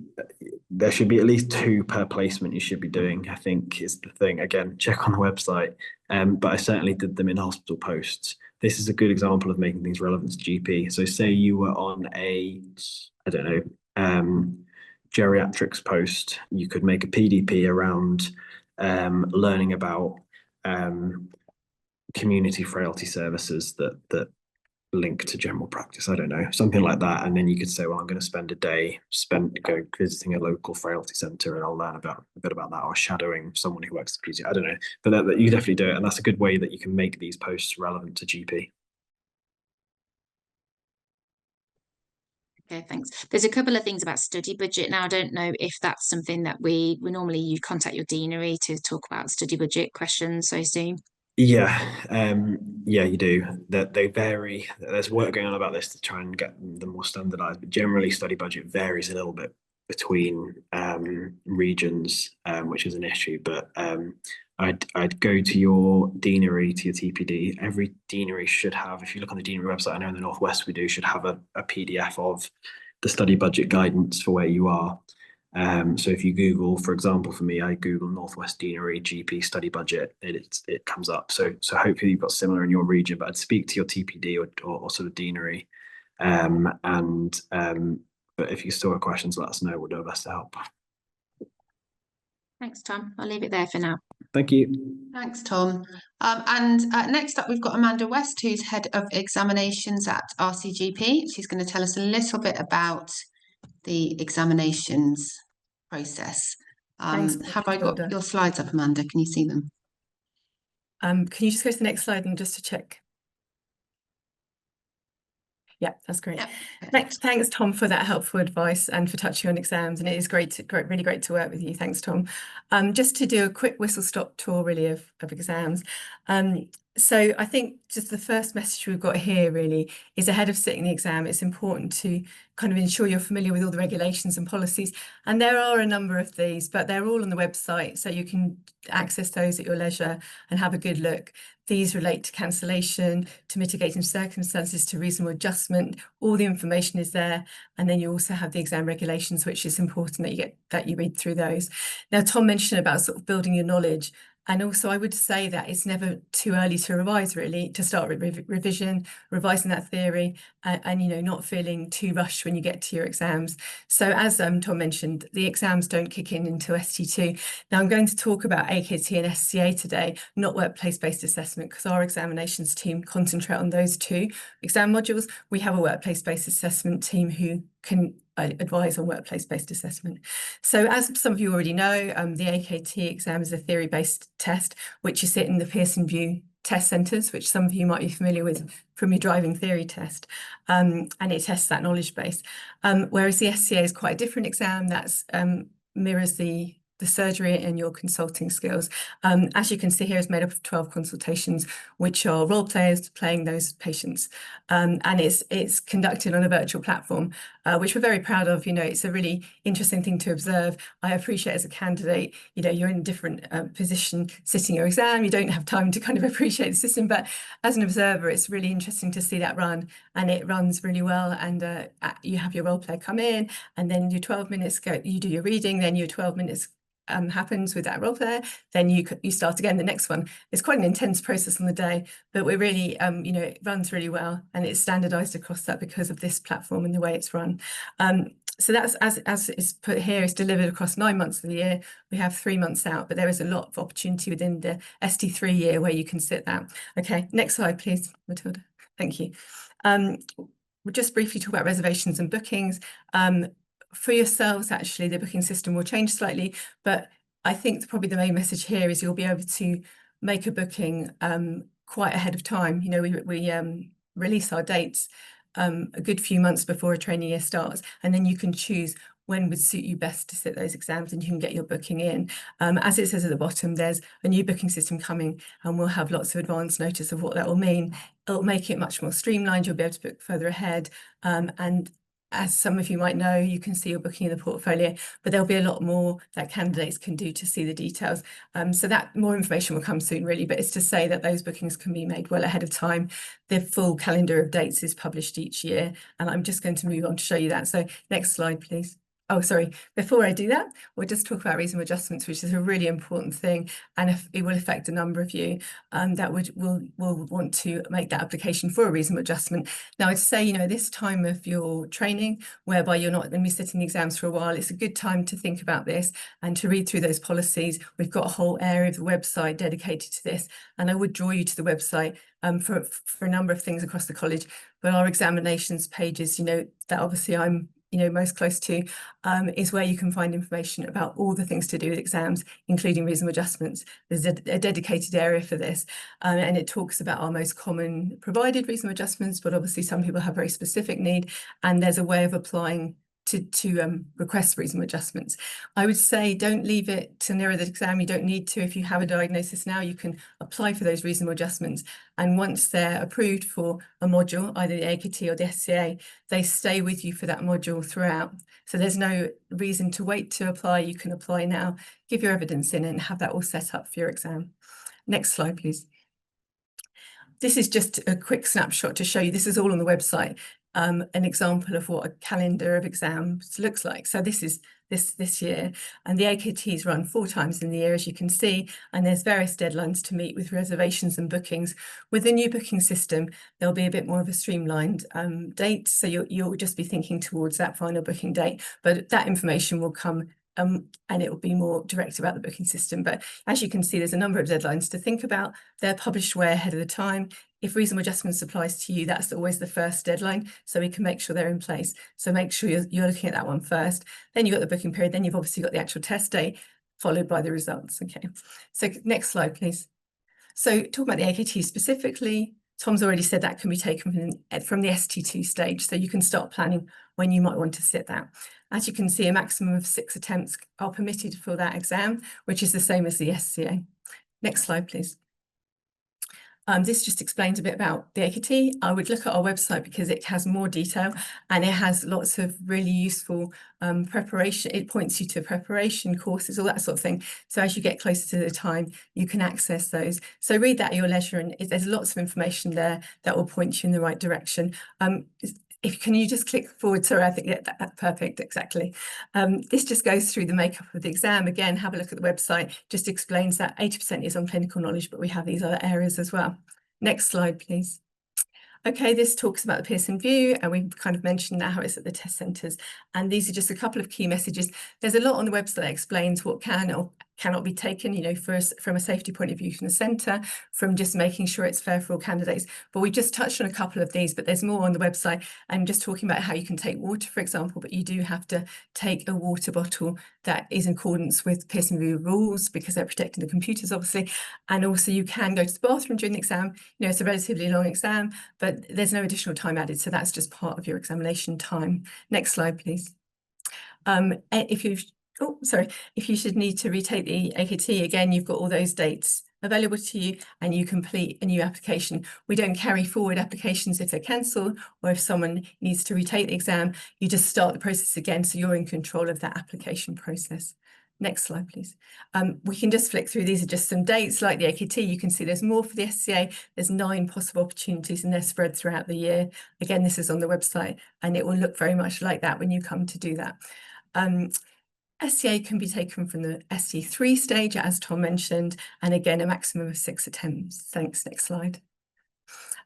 There should be at least 2 per placement you should be doing, I think is the thing. Again, check on the website. But I certainly did them in hospital posts. This is a good example of making things relevant to GP. So say you were on a, I don't know, geriatrics post, you could make a PDP around learning about community frailty services that link to general practice. I don't know, something like that. And then you could say, well, I'm going to spend a day going visiting a local frailty centre, and I'll learn about a bit about that, or shadowing someone who works at PG. I don't know, but that you definitely do it, and that's a good way that you can make these posts relevant to GP. Okay, thanks. There's a couple of things about study budget. Now, I don't know if that's something that we normally you contact your deanery to talk about study budget questions, I assume. Yeah, you do. That they vary. There's work going on about this to try and get them more standardized, but generally study budget varies a little bit between regions, which is an issue. But I'd go to your deanery, to your TPD. Every deanery should have, if you look on the deanery website, I know in the Northwest we do, should have a PDF of the study budget guidance for where you are. So if you Google, for example, for me, I Google Northwest Deanery GP study budget, it comes up. So hopefully you've got similar in your region, but I'd speak to your TPD or sort of deanery. But if you still have questions, let us know. We'll do our best to help. Thanks, Tom. I'll leave it there for now. Thank you. Thanks, Tom. Next up, we've got Amanda West, who's Head of Examinations at RCGP. She's going to tell us a little bit about the examinations process. Have I got your slides up, Amanda? Can you see them? Can you just go to the next slide and just to check? Yeah, that's great. Yeah. Thanks, Tom, for that helpful advice and for touching on exams. And it is really great to work with you. Thanks, Tom. Just to do a quick whistle-stop tour, really, of exams. So I think just the first message we've got here really is ahead of sitting the exam, it's important to kind of ensure you're familiar with all the regulations and policies. And there are a number of these, but they're all on the website, so you can access those at your leisure and have a good look. These relate to cancellation, to mitigating circumstances, to reasonable adjustment. All the information is there. And then you also have the exam regulations, which is important that you read through those. Now, Tom mentioned about sort of building your knowledge. And also I would say that it's never too early to revise, really, to start with revision, revising that theory and you know, not feeling too rushed when you get to your exams. So as Tom mentioned, the exams don't kick in until ST2. Now I'm going to talk about AKT and SCA today, not workplace-based assessment, because our examinations team concentrate on those 2 exam modules. We have a workplace-based assessment team who can advise on workplace-based assessment. So as some of you already know, the AKT exam is a theory-based test, which you sit in the Pearson VUE test centres, which some of you might be familiar with from your driving theory test, and it tests that knowledge base. Whereas the SCA is quite a different exam that mirrors the surgery and your consulting skills. As you can see here, is made up of 12 consultations, which are role players playing those patients. And it's conducted on a virtual platform, which we're very proud of. You know, it's a really interesting thing to observe. I appreciate as a candidate, you know, you're in a different position sitting your exam. You don't have time to kind of appreciate the system, but as an observer, it's really interesting to see that run, and it runs really well. And you have your role player come in, and then your 12 minutes go, you do your reading, then your 12 minutes happens with that role player, then you start again the next one. It's quite an intense process on the day, but we're really you know, it runs really well, and it's standardized across that because of this platform and the way it's run. So that's as it's put here, it's delivered across 9 months of the year. We have 3 months out, but there is a lot of opportunity within the ST3 year where you can sit that. Okay, next slide please, Matilda. Thank you. We'll just briefly talk about reservations and bookings. For yourselves, actually, the booking system will change slightly, but I think probably the main message here is you'll be able to make a booking quite ahead of time. You know, we release our dates a good few months before a training year starts, and then you can choose when would suit you best to sit those exams, and you can get your booking in. As it says at the bottom, there's a new booking system coming, and we'll have lots of advance notice of what that will mean. It'll make it much more streamlined. You'll be able to book further ahead, and as some of you might know, you can see your booking in the portfolio, but there'll be a lot more that candidates can do to see the details. So that more information will come soon, really, but it's to say that those bookings can be made well ahead of time. The full calendar of dates is published each year, and I'm just going to move on to show you that. So next slide, please. Oh, sorry, before I do that, we'll just talk about reasonable adjustments, which is a really important thing, and if it will affect a number of you that will want to make that application for a reasonable adjustment. Now, I'd say, this time of your training, whereby you're not going to be sitting the exams for a while, it's a good time to think about this and to read through those policies. We've got a whole area of the website dedicated to this, and I would draw you to the website for a number of things across the college, but our examinations pages, that obviously I'm most close to, is where you can find information about all the things to do with exams, including reasonable adjustments. There's a dedicated area for this, and it talks about our most common provided reasonable adjustments, but obviously some people have very specific need, and there's a way of applying to request reasonable adjustments. I would say don't leave it to nearer the exam. You don't need to. If you have a diagnosis now, you can apply for those reasonable adjustments, and once they're approved for a module, either the AKT or the SCA, they stay with you for that module throughout. So there's no reason to wait to apply. You can apply now, give your evidence in, and have that all set up for your exam. Next slide, please. This is just a quick snapshot to show you, this is all on the website, an example of what a calendar of exams looks like. So this is this year, and the AKTs run 4 times in the year, as you can see, and there's various deadlines to meet with reservations and bookings. With the new booking system, there'll be a bit more of a streamlined date, so you'll just be thinking towards that final booking date, but that information will come and it will be more direct about the booking system. But as you can see, there's a number of deadlines to think about. They're published way ahead of the time. If reasonable adjustments applies to you, that's always the first deadline, so we can make sure they're in place. So make sure you're looking at that one first. Then you've got the booking period, then you've obviously got the actual test date, followed by the results. Okay, so next slide, please. So talking about the AKT specifically, Tom's already said that can be taken from the ST2 stage, so you can start planning when you might want to sit that. As you can see, a maximum of 6 attempts are permitted for that exam, which is the same as the SCA. Next slide, please. This just explains a bit about the AKT. I would look at our website because it has more detail, and it has lots of really useful preparation. It points you to preparation courses, all that sort of thing. So as you get closer to the time, you can access those. So read that at your leisure, and there's lots of information there that will point you in the right direction. Can you just click forward? Sorry, I think that's perfect, exactly. This just goes through the makeup of the exam. Again, have a look at the website, just explains that 80% is on clinical knowledge, but we have these other areas as well. Next slide, please. Okay, this talks about the Pearson VUE, and we've kind of mentioned now how it's at the test centres. And these are just a couple of key messages. There's a lot on the website that explains what can or cannot be taken, from a safety point of view from the centre, from just making sure it's fair for all candidates. But we just touched on a couple of these, but there's more on the website, and just talking about how you can take water, for example, but you do have to take a water bottle that is in accordance with Pearson VUE rules, because they're protecting the computers, obviously. And also you can go to the bathroom during the exam. It's a relatively long exam, but there's no additional time added, so that's just part of your examination time. Next slide, please. If you should need to retake the AKT, again, you've got all those dates available to you, and you complete a new application. We don't carry forward applications if they're cancelled, or if someone needs to retake the exam. You just start the process again, so you're in control of that application process. Next slide, please. We can just flick through. These are just some dates. Like the AKT, you can see there's more for the SCA. There's 9 possible opportunities, and they're spread throughout the year. Again, this is on the website, and it will look very much like that when you come to do that. SCA can be taken from the ST3 stage, as Tom mentioned, and again, a maximum of 6 attempts. Thanks. Next slide.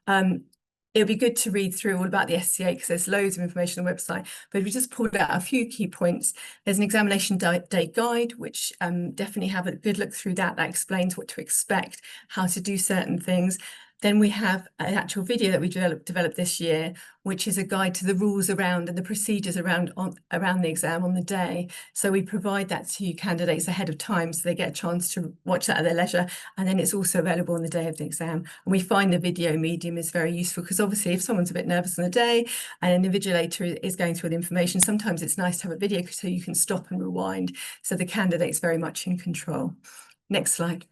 It'll be good to read through all about the SCA because there's loads of information on the website, but we just pulled out a few key points. There's an examination day guide, which definitely have a good look through that. That explains what to expect, how to do certain things. Then we have an actual video that we developed this year, which is a guide to the rules around and the procedures around the exam on the day. So we provide that to candidates ahead of time so they get a chance to watch that at their leisure. And then it's also available on the day of the exam. And we find the video medium is very useful because obviously if someone's a bit nervous on the day and an invigilator is going through the information, sometimes it's nice to have a video so you can stop and rewind. So the candidate's very much in control. Next slide.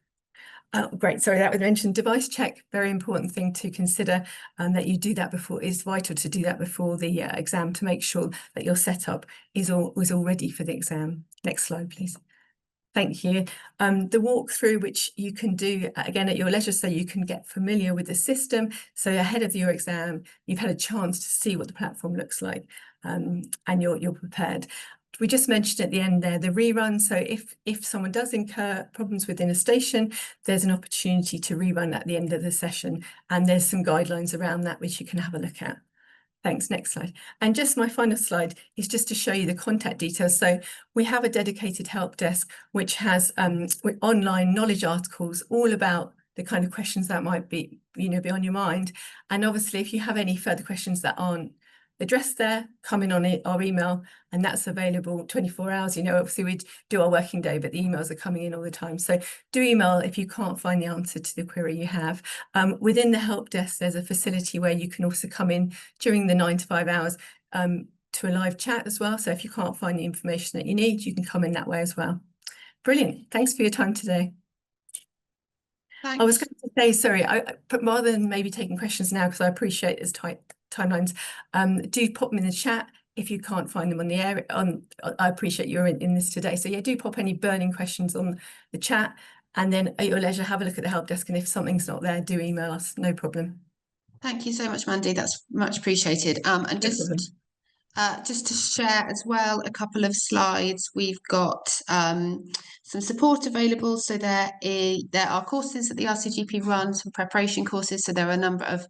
Oh, great. Sorry, that was mentioned. Device check, very important thing to consider, and that you do that before, is vital to do that before the exam to make sure that your setup is all ready for the exam. Next slide, please. Thank you. The walkthrough, which you can do again at your leisure, so you can get familiar with the system. So ahead of your exam, you've had a chance to see what the platform looks like, and you're prepared. We just mentioned at the end there the rerun. So if someone does incur problems within a station, there's an opportunity to rerun at the end of the session, and there's some guidelines around that which you can have a look at. Thanks. Next slide. And just my final slide is just to show you the contact details. So we have a dedicated help desk which has online knowledge articles all about the kind of questions that might be on your mind. And obviously, if you have any further questions that aren't addressed there, come in on our email, and that's available 24 hours. Obviously we do our working day, but the emails are coming in all the time. So do email if you can't find the answer to the query you have. Within the help desk, there's a facility where you can also come in during the 9 to 5 hours to a live chat as well. So if you can't find the information that you need, you can come in that way as well. Brilliant. Thanks for your time today. Thanks. I was going to say, sorry, but rather than maybe taking questions now, because I appreciate it's tight timelines, do pop them in the chat if you can't find them on the air. I appreciate you're in this today, so yeah, do pop any burning questions on the chat, and then at your leisure have a look at the help desk, and if something's not there, do email us, no problem. Thank you so much, Mandy, that's much appreciated. And just to share as well a couple of slides, we've got some support available. So there are courses that the RCGP runs, some preparation courses. So there are a number of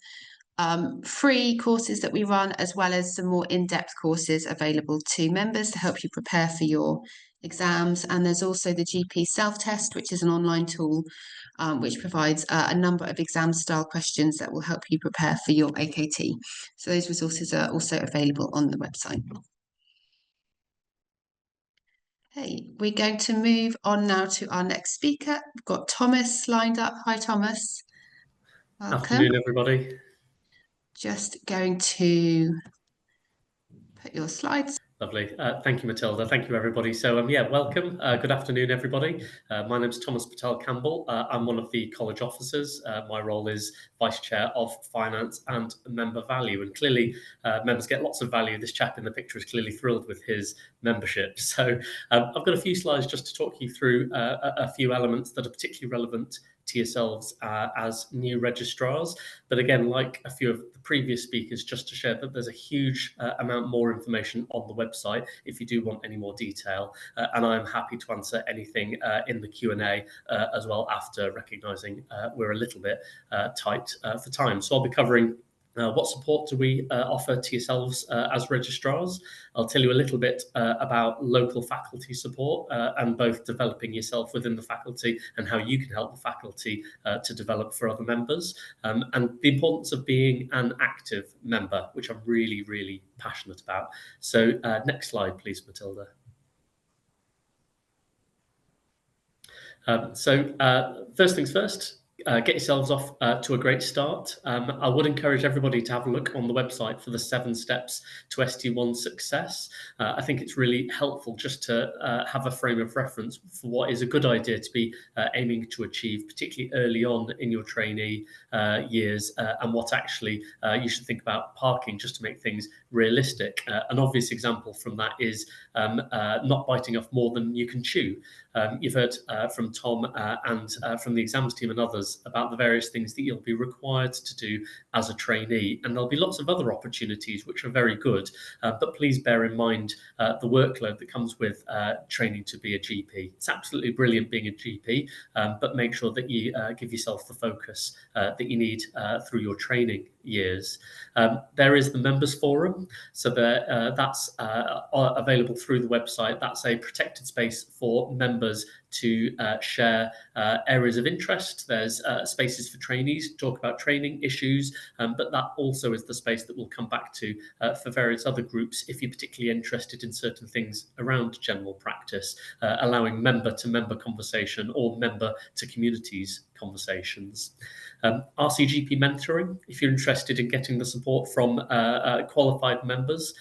free courses that we run, as well as some more in-depth courses available to members to help you prepare for your exams. And there's also the GP self-test, which is an online tool which provides a number of exam style questions that will help you prepare for your AKT. So those resources are also available on the website. Hey, we're going to move on now to our next speaker. We've got Thomas lined up. Hi, Thomas. Welcome. Afternoon, everybody. Just going to put your slides. Lovely. Thank you, Matilda. Thank you, everybody. So, yeah, welcome. Good afternoon, everybody. My name is Thomas Patel-Campbell. I'm one of the college officers. My role is Vice Chair of Finance and Member Value. And clearly, members get lots of value. This chap in the picture is clearly thrilled with his membership. So I've got a few slides just to talk you through a few elements that are particularly relevant to yourselves as new registrars. But again, like a few of the previous speakers, just to share that there's a huge amount more information on the website if you do want any more detail. And I'm happy to answer anything in the Q&A as well, after recognising we're a little bit tight for time. So I'll be covering what support do we offer to yourselves as registrars? I'll tell you a little bit about local faculty support and both developing yourself within the faculty and how you can help the faculty to develop for other members, and the importance of being an active member, which I'm really, really passionate about. So next slide, please, Matilda. First things first, get yourselves off to a great start. I would encourage everybody to have a look on the website for the 7 steps to ST1 success. I think it's really helpful just to have a frame of reference for what is a good idea to be aiming to achieve, particularly early on in your trainee years, and what actually you should think about parking just to make things realistic. An obvious example from that is not biting off more than you can chew. You've heard from Tom and from the exams team and others about the various things that you'll be required to do as a trainee, and there'll be lots of other opportunities which are very good, but please bear in mind the workload that comes with training to be a GP. It's absolutely brilliant being a GP, but make sure that you give yourself the focus that you need through your training years. There is the members forum, so that's available through the website. That's a protected space for members to share areas of interest. There's spaces for trainees to talk about training issues, but that also is the space that we'll come back to for various other groups if you're particularly interested in certain things around general practice, allowing member-to-member conversation or member-to-communities conversations. RCGP mentoring, if you're interested in getting the support from qualified members,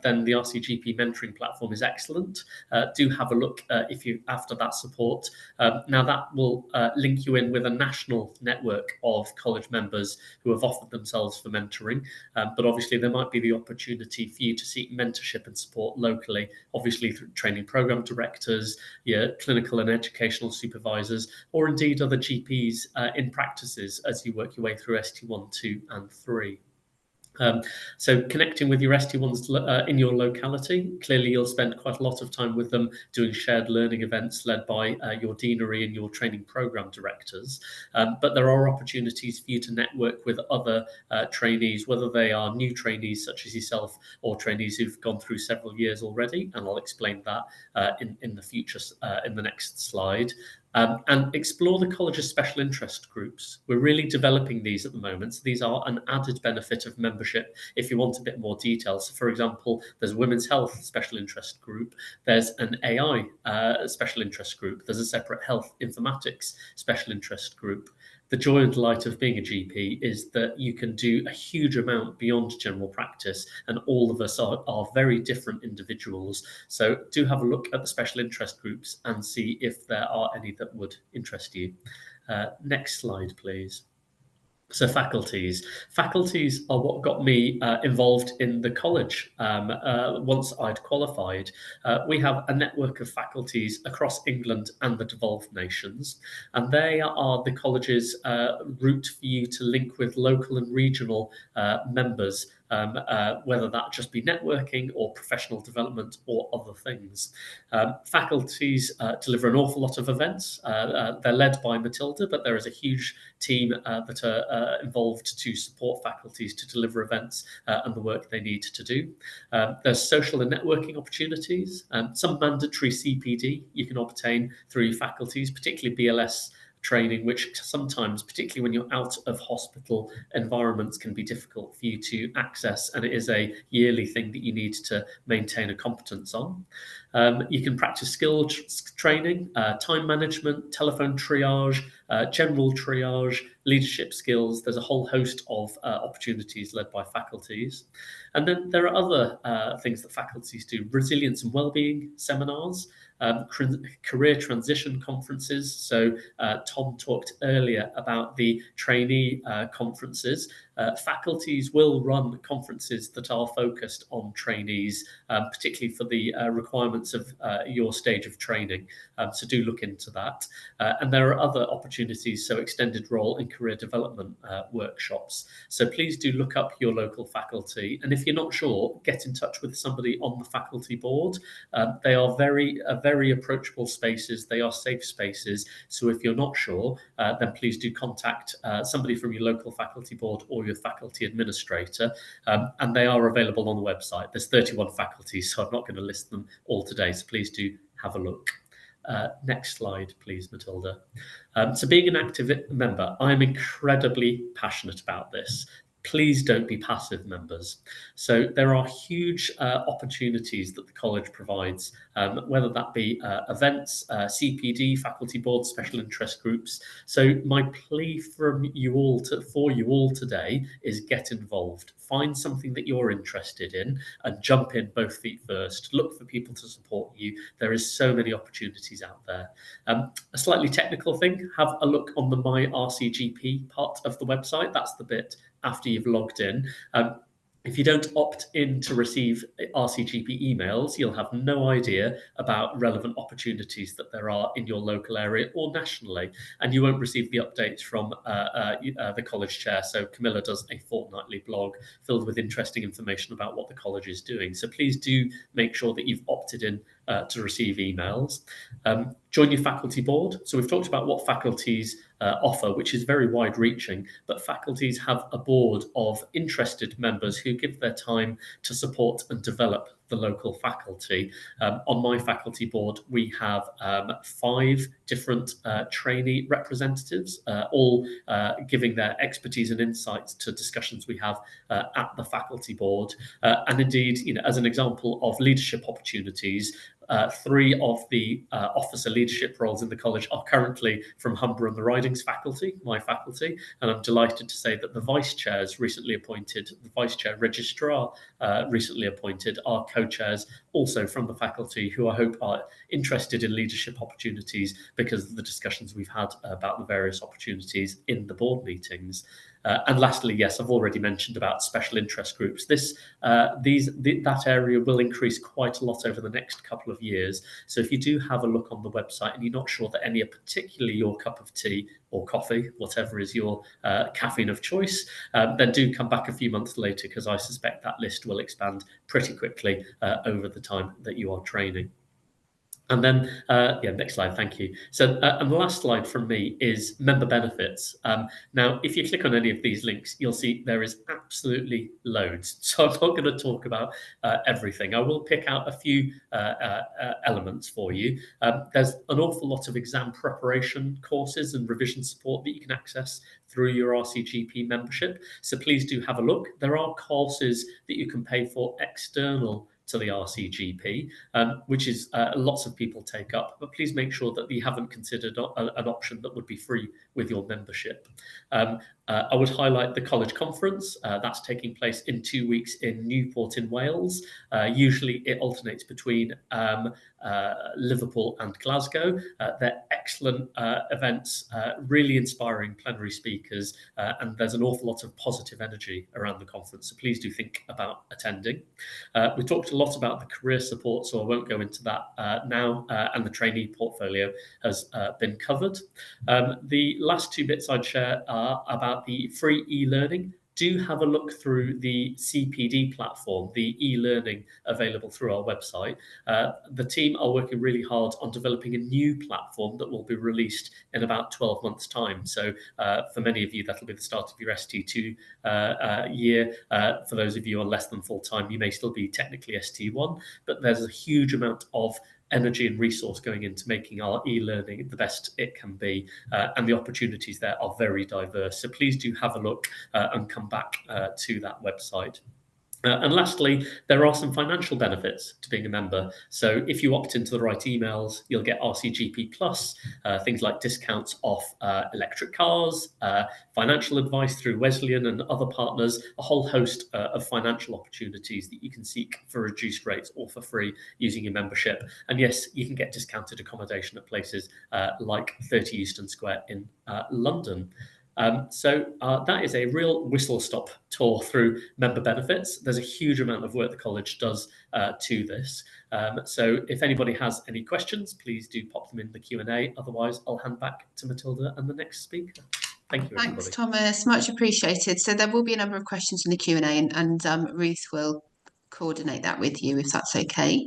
then the RCGP mentoring platform is excellent. Do have a look if you after that support. Now that will link you in with a national network of college members who have offered themselves for mentoring, but obviously there might be the opportunity for you to seek mentorship and support locally, obviously through training program directors, your clinical and educational supervisors, or indeed other GPs in practices as you work your way through ST1, 2 and 3. So connecting with your ST1s in your locality, clearly you'll spend quite a lot of time with them doing shared learning events led by your deanery and your training program directors. But there are opportunities for you to network with other trainees, whether they are new trainees such as yourself or trainees who've gone through several years already. And I'll explain that in the future, in the next slide. And explore the college's special interest groups. We're really developing these at the moment. So these are an added benefit of membership if you want a bit more detail. So for example, there's a women's health special interest group. There's an AI special interest group. There's a separate health informatics special interest group. The joy and delight of being a GP is that you can do a huge amount beyond general practice, and all of us are very different individuals. So do have a look at the special interest groups and see if there are any that would interest you. Next slide, please. So faculties. Faculties are what got me involved in the college once I'd qualified. We have a network of faculties across England and the devolved nations, and they are the college's route for you to link with local and regional members, whether that just be networking or professional development or other things. Faculties deliver an awful lot of events. They're led by Matilda, but there is a huge team that are involved to support faculties to deliver events and the work they need to do. There's social and networking opportunities, some mandatory CPD you can obtain through faculties, particularly BLS training, which sometimes, particularly when you're out of hospital environments, can be difficult for you to access, and it is a yearly thing that you need to maintain a competence on. You can practice skill training, time management, telephone triage, general triage, leadership skills. There's a whole host of opportunities led by faculties. And then there are other things that faculties do: resilience and wellbeing seminars, career transition conferences. So Tom talked earlier about the trainee conferences. Faculties will run conferences that are focused on trainees, particularly for the requirements of your stage of training. So do look into that. And there are other opportunities, so extended role and career development workshops. So please do look up your local faculty. And if you're not sure, get in touch with somebody on the faculty board. They are very approachable spaces. They are safe spaces. So if you're not sure, then please do contact somebody from your local faculty board or your faculty administrator, and they are available on the website. There's 31 faculties, so I'm not going to list them all today, so please do have a look. Next slide, please, Matilda. So being an active member, I'm incredibly passionate about this. Please don't be passive members. So there are huge opportunities that the college provides, whether that be events, CPD, faculty boards, special interest groups. So my plea for you all today is get involved. Find something that you're interested in and jump in both feet first. Look for people to support you. There is so many opportunities out there. A slightly technical thing, have a look on the My RCGP part of the website. That's the bit after you've logged in. If you don't opt in to receive RCGP emails, you'll have no idea about relevant opportunities that there are in your local area or nationally, and you won't receive the updates from the college chair. So Camilla does a fortnightly blog filled with interesting information about what the college is doing. So please do make sure that you've opted in to receive emails. Join your faculty board. So we've talked about what faculties offer, which is very wide-reaching, but faculties have a board of interested members who give their time to support and develop the local faculty. On my faculty board, we have 5 different trainee representatives, all giving their expertise and insights to discussions we have at the faculty board. And indeed, as an example of leadership opportunities, 3 of the officer leadership roles in the college are currently from Humber and the Ridings faculty, my faculty, and I'm delighted to say that the vice chairs recently appointed, the vice chair registrar recently appointed, are co-chairs also from the faculty, who I hope are interested in leadership opportunities because of the discussions we've had about the various opportunities in the board meetings. And lastly, yes, I've already mentioned about special interest groups. That area will increase quite a lot over the next couple of years. So if you do have a look on the website and you're not sure that any are particularly your cup of tea or coffee, whatever is your caffeine of choice, then do come back a few months later, because I suspect that list will expand pretty quickly over the time that you are training. And then, next slide, thank you. So, and the last slide from me is member benefits. Now, if you click on any of these links, you'll see there is absolutely loads. So I'm not going to talk about everything. I will pick out a few elements for you. There's an awful lot of exam preparation courses and revision support that you can access through your RCGP membership. So please do have a look. There are courses that you can pay for external to the RCGP, which is lots of people take up, but please make sure that you haven't considered an option that would be free with your membership. I would highlight the college conference. That's taking place in 2 weeks in Newport in Wales. Usually it alternates between Liverpool and Glasgow. They're excellent events, really inspiring plenary speakers, and there's an awful lot of positive energy around the conference, so please do think about attending. We talked a lot about the career support, so I won't go into that now, and the trainee portfolio has been covered. The last 2 bits I'd share are about the free e-learning. Do have a look through the CPD platform, the e-learning available through our website. The team are working really hard on developing a new platform that will be released in about 12 months' time. So for many of you, that'll be the start of your ST2 year. For those of you on less than full-time, you may still be technically ST1, but there's a huge amount of energy and resource going into making our e-learning the best it can be, and the opportunities there are very diverse. So please do have a look and come back to that website. And lastly, there are some financial benefits to being a member. So if you opt into the right emails, you'll get RCGP Plus, things like discounts off electric cars, financial advice through Wesleyan and other partners, a whole host of financial opportunities that you can seek for reduced rates or for free using your membership. And yes, you can get discounted accommodation at places like 30 Euston Square in London. So that is a real whistle-stop tour through member benefits. There's a huge amount of work the college does to this. So if anybody has any questions, please do pop them in the Q&A. Otherwise, I'll hand back to Matilda and the next speaker. Thank you, everybody. Thanks, Thomas. Much appreciated. So there will be a number of questions in the Q&A, and Ruth will coordinate that with you, if that's okay.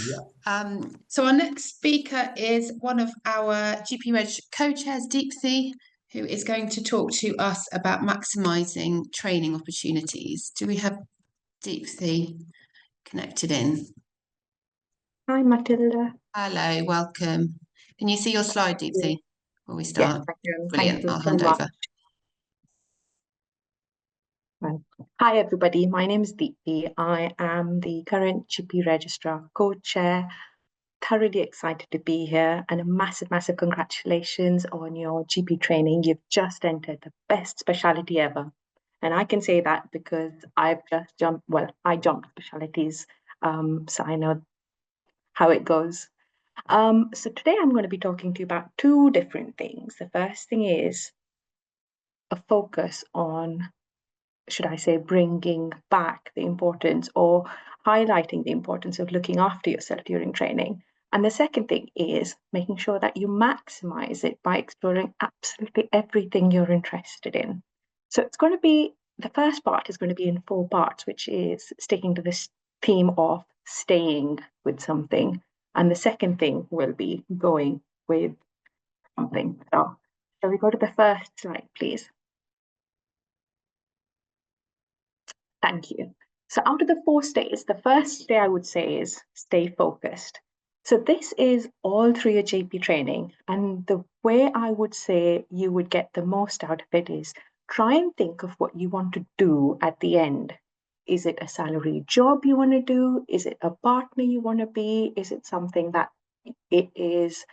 Yeah. So our next speaker is one of our GP Reg co-chairs, Deepthi, who is going to talk to us about maximising training opportunities. Do we have Deepthi connected in? Hi, Matilda. Hello, welcome. Can you see your slide, Deepthi, before we start? Yes, I can. Brilliant, Thank you I'll so hand much. over. Right. Hi, everybody. My name is Deepthi. I am the current GP Registrar co-chair. Thoroughly excited to be here, and a massive, massive congratulations on your GP training. You've just entered the best specialty ever. And I can say that because I've just jumped, well, I jumped specialties, so I know how it goes. So today I'm going to be talking to you about 2 different things. The first thing is a focus on, should I say, bringing back the importance or highlighting the importance of looking after yourself during training. And the second thing is making sure that you maximize it by exploring absolutely everything you're interested in. So it's going to be, the first part is going to be in 4 parts, which is sticking to this theme of staying with something. And the second thing will be going with something. So shall we go to the first slide, please? Thank you. So out of the 4 stays, the first stay I would say is stay focused. So this is all through your GP training. And the way I would say you would get the most out of it is try and think of what you want to do at the end. Is it a salary job you want to do? Is it a partner you want to be? Is it something that it is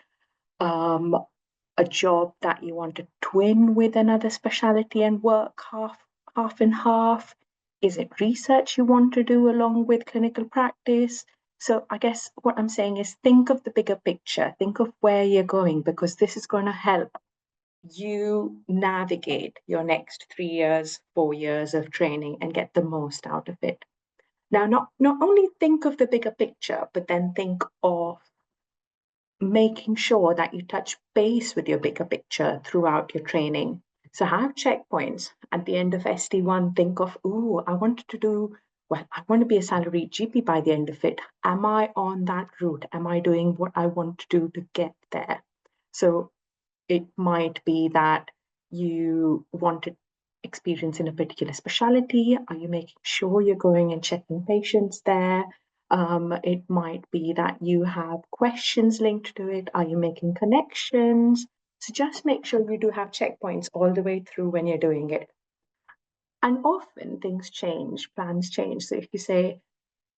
a job that you want to twin with another specialty and work half and half? Is it research you want to do along with clinical practice? So I guess what I'm saying is think of the bigger picture, think of where you're going, because this is going to help you navigate your next 3 years, 4 years of training and get the most out of it. Now, not only think of the bigger picture, but then think of making sure that you touch base with your bigger picture throughout your training. So have checkpoints at the end of SD1. Think of, I wanted to do, well, I want to be a salaried GP by the end of it. Am I on that route? Am I doing what I want to do to get there? So it might be that you wanted experience in a particular specialty. Are you making sure you're going and checking patients there? It might be that you have questions linked to it. Are you making connections? So just make sure you do have checkpoints all the way through when you're doing it. And often things change, plans change. So if you say,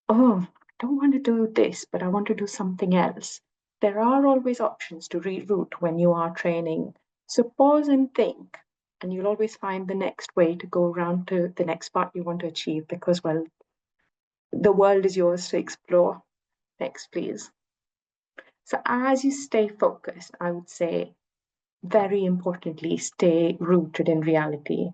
I don't want to do this, but I want to do something else, there are always options to reroute when you are training. So pause and think, and you'll always find the next way to go around to the next part you want to achieve, because, well, the world is yours to explore. Next, please. So as you stay focused, I would say, very importantly, stay rooted in reality.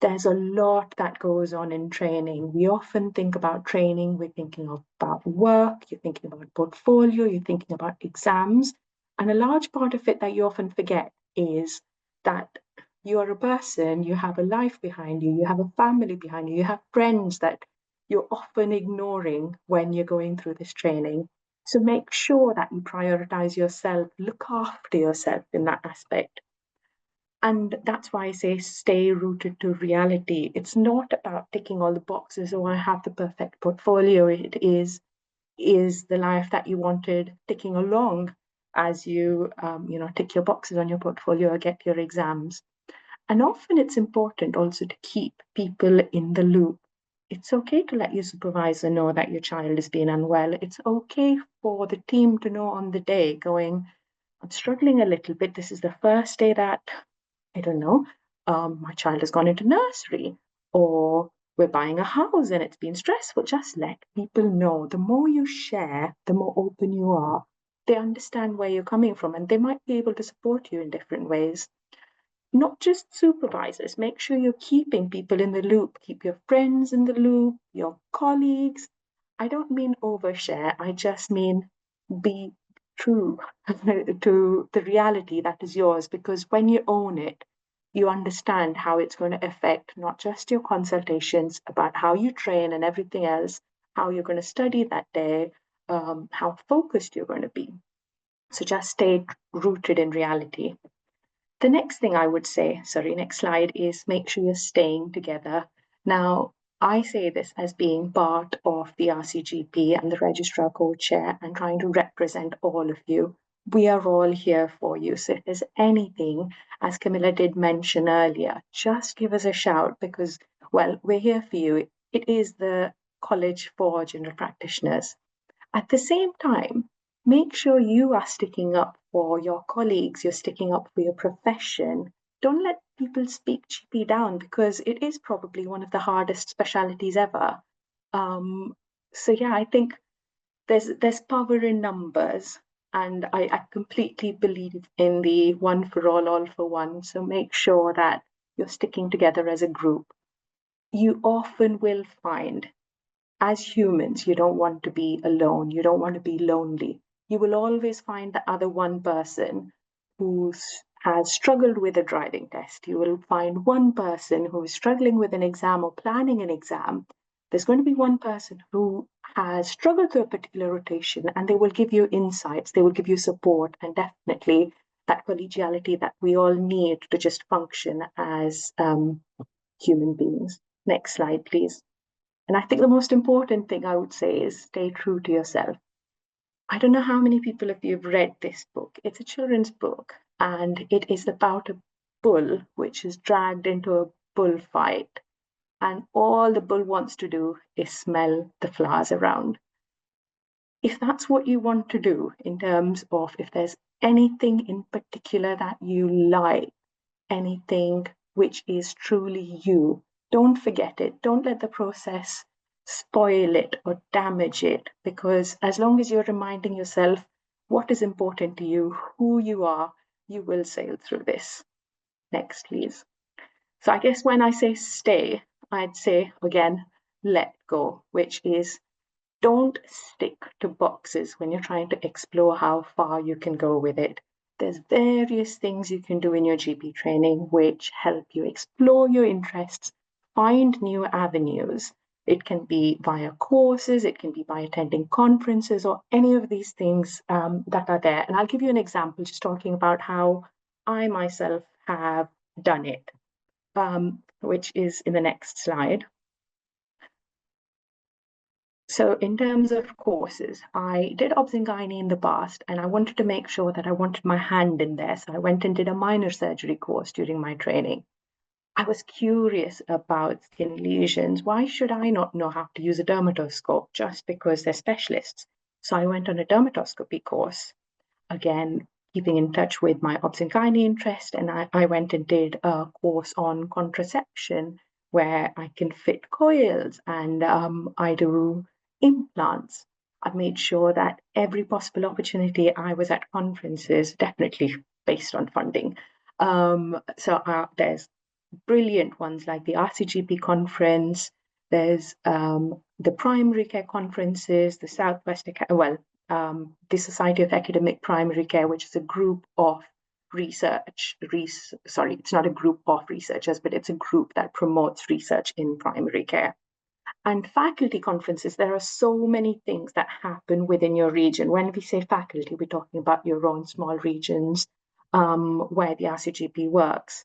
There's a lot that goes on in training. We often think about training, we're thinking about work, you're thinking about portfolio, you're thinking about exams. And a large part of it that you often forget is that you're a person, you have a life behind you, you have a family behind you, you have friends that you're often ignoring when you're going through this training. So make sure that you prioritize yourself, look after yourself in that aspect. And that's why I say stay rooted to reality. It's not about ticking all the boxes, I have the perfect portfolio. It is the life that you wanted ticking along as you, tick your boxes on your portfolio or get your exams. And often it's important also to keep people in the loop. It's okay to let your supervisor know that your child is being unwell. It's okay for the team to know on the day going, I'm struggling a little bit. This is the first day that, I don't know, my child has gone into nursery, or we're buying a house and it's been stressful. Just let people know. The more you share, the more open you are. They understand where you're coming from, and they might be able to support you in different ways. Not just supervisors, make sure you're keeping people in the loop. Keep your friends in the loop, your colleagues. I don't mean overshare, I just mean be true to the reality that is yours, because when you own it, you understand how it's going to affect not just your consultations, about how you train and everything else, how you're going to study that day, how focused you're going to be. So just stay rooted in reality. The next thing I would say, next slide, is make sure you're staying together. Now, I say this as being part of the RCGP and the Registrar Co-Chair and trying to represent all of you. We are all here for you. So if there's anything, as Camilla did mention earlier, just give us a shout, because, well, we're here for you. It is the college for general practitioners. At the same time, make sure you are sticking up for your colleagues, you're sticking up for your profession. Don't let people speak GP down, because it is probably one of the hardest specialties ever. I think there's power in numbers, and I completely believe in the one for all for one. So make sure that you're sticking together as a group. You often will find, as humans, you don't want to be alone. You don't want to be lonely. You will always find the other one person who has struggled with a driving test. You will find one person who is struggling with an exam or planning an exam. There's going to be one person who has struggled through a particular rotation, and they will give you insights, they will give you support, and definitely that collegiality that we all need to just function as human beings. Next slide, please. And I think the most important thing I would say is stay true to yourself. I don't know how many people of you have read this book. It's a children's book, and it is about a bull which is dragged into a bullfight, and all the bull wants to do is smell the flowers around. If that's what you want to do, in terms of if there's anything in particular that you like, anything which is truly you, don't forget it. Don't let the process spoil it or damage it, because as long as you're reminding yourself what is important to you, who you are, you will sail through this. Next, please. So I guess when I say stay, I'd say again, let go, which is don't stick to boxes when you're trying to explore how far you can go with it. There's various things you can do in your GP training which help you explore your interests, find new avenues. It can be via courses, it can be by attending conferences, or any of these things that are there. And I'll give you an example, just talking about how I myself have done it, which is in the next slide. So in terms of courses, I did obs and gynae in the past, and I wanted to make sure that I wanted my hand in there. So I went and did a minor surgery course during my training. I was curious about skin lesions. Why should I not know how to use a dermatoscope just because they're specialists? So I went on a dermatoscopy course, again, keeping in touch with my obs and gynae interest, and I went and did a course on contraception where I can fit coils, and I do implants. I've made sure that every possible opportunity I was at conferences, definitely based on funding. There's brilliant ones like the RCGP conference, there's the primary care conferences, the Southwest, the Society of Academic Primary Care, which is a group of it's not a group of researchers, but it's a group that promotes research in primary care. And faculty conferences, there are so many things that happen within your region. When we say faculty, we're talking about your own small regions where the RCGP works.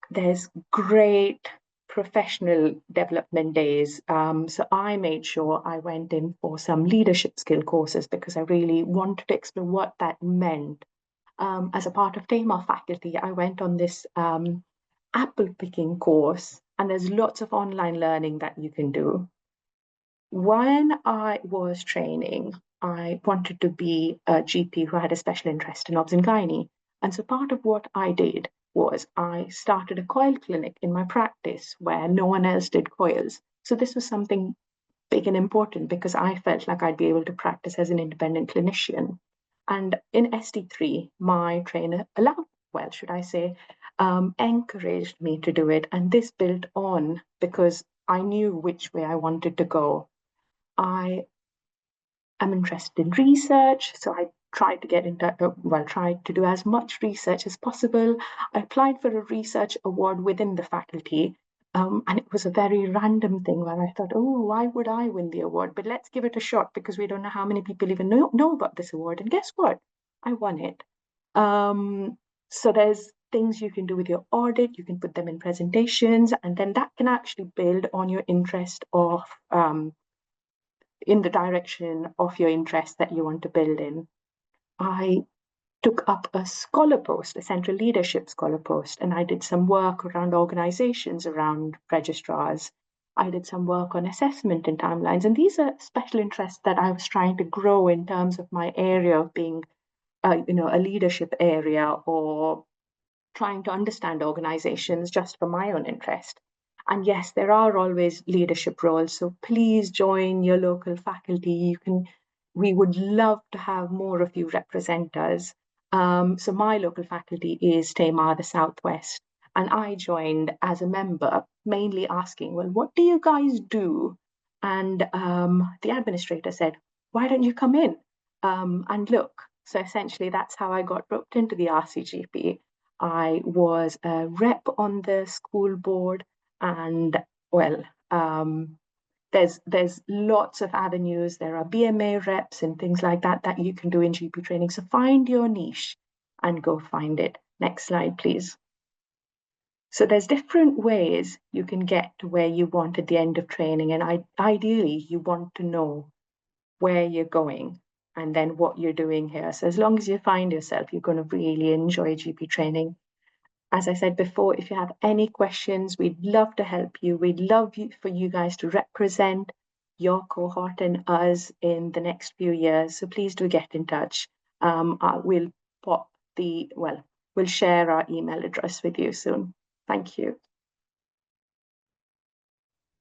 There's great professional development days. So I made sure I went in for some leadership skill courses because I really wanted to explore what that meant. As a part of Tamar faculty, I went on this apple picking course, and there's lots of online learning that you can do. When I was training, I wanted to be a GP who had a special interest in obs and gynae. And so part of what I did was I started a coil clinic in my practice where no one else did coils. So this was something big and important because I felt like I'd be able to practice as an independent clinician. And in SD3, my trainer encouraged me to do it. And this built on because I knew which way I wanted to go. I am interested in research, so I tried to do as much research as possible. I applied for a research award within the faculty, and it was a very random thing where I thought, oh, why would I win the award? But let's give it a shot because we don't know how many people even know about this award. And guess what? I won it. So there's things you can do with your audit. You can put them in presentations, and then that can actually build on your interest of in the direction of your interest that you want to build in. I took up a scholar post, a central leadership scholar post, and I did some work around organizations, around registrars. I did some work on assessment and timelines, and these are special interests that I was trying to grow in terms of my area of being, a leadership area, or trying to understand organizations just for my own interest. And yes, there are always leadership roles, so please join your local faculty. We would love to have more of you represent us. So my local faculty is Tamar, the Southwest, and I joined as a member, mainly asking, well, what do you guys do? And the administrator said, why don't you come in and look? So essentially, that's how I got roped into the RCGP. I was a rep on the school board, and there's lots of avenues. There are BMA reps and things like that that you can do in GP training. So find your niche and go find it. Next slide, please. So there's different ways you can get to where you want at the end of training. And ideally, you want to know where you're going and then what you're doing here. So as long as you find yourself, you're going to really enjoy GP training. As I said before, if you have any questions, we'd love to help you. We'd love for you guys to represent your cohort and us in the next few years. So please do get in touch. We'll share our email address with you soon. Thank you.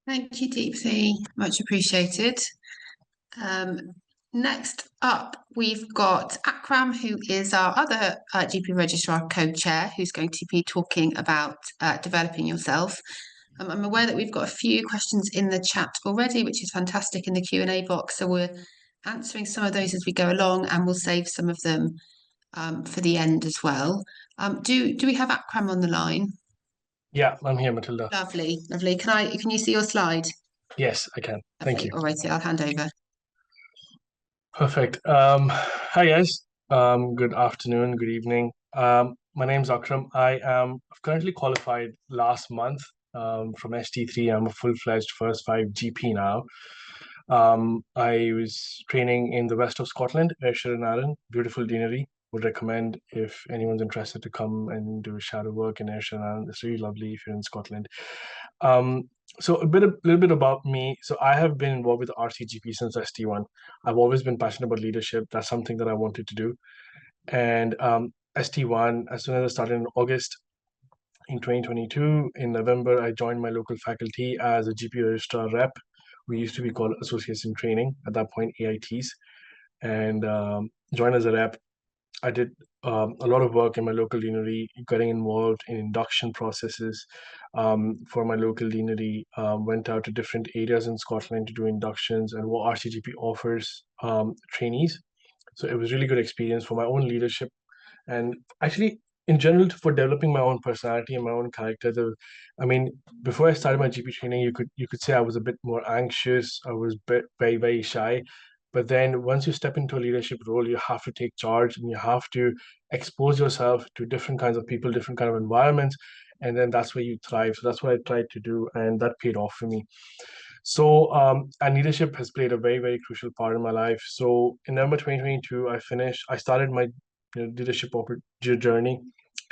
Thank you, Deepthi. Much appreciated. Next up, we've got Akram, who is our other GP Registrar co-chair, who's going to be talking about developing yourself. I'm aware that we've got a few questions in the chat already, which is fantastic, in the Q&A box. So we're answering some of those as we go along, and we'll save some of them for the end as well. Do we have Akram on the line? Yeah, I'm here, Matilda. Lovely, lovely. Can you see your slide? Yes, I can. Thank you. All right, I'll hand over. Perfect. Hi guys. Good afternoon, good evening. My name's Akram. I've currently qualified last month from ST3. I'm a full-fledged first 5 GP now. I was training in the west of Scotland, Ayrshire and Arran, beautiful deanery. Would recommend if anyone's interested to come and do shadow work in Ayrshire and Arran. It's really lovely if you're in Scotland. So a little bit about me. So I have been involved with RCGP since ST1. I've always been passionate about leadership. That's something that I wanted to do. And ST1, as soon as I started in August in 2022, in November, I joined my local faculty as a GP Registrar rep. We used to be called Associates in Training, at that point AITs, and joined as a rep. I did a lot of work in my local deanery, getting involved in induction processes for my local deanery, went out to different areas in Scotland to do inductions and what RCGP offers trainees. So it was really good experience for my own leadership and actually in general for developing my own personality and my own character. Before I started my GP training, you could say I was a bit more anxious. I was very, very shy. But then once you step into a leadership role, you have to take charge and you have to expose yourself to different kinds of people, different kind of environments. And then that's where you thrive. So that's what I tried to do. And that paid off for me. So, and leadership has played a very, very crucial part in my life. So in November 2022, I started my leadership journey.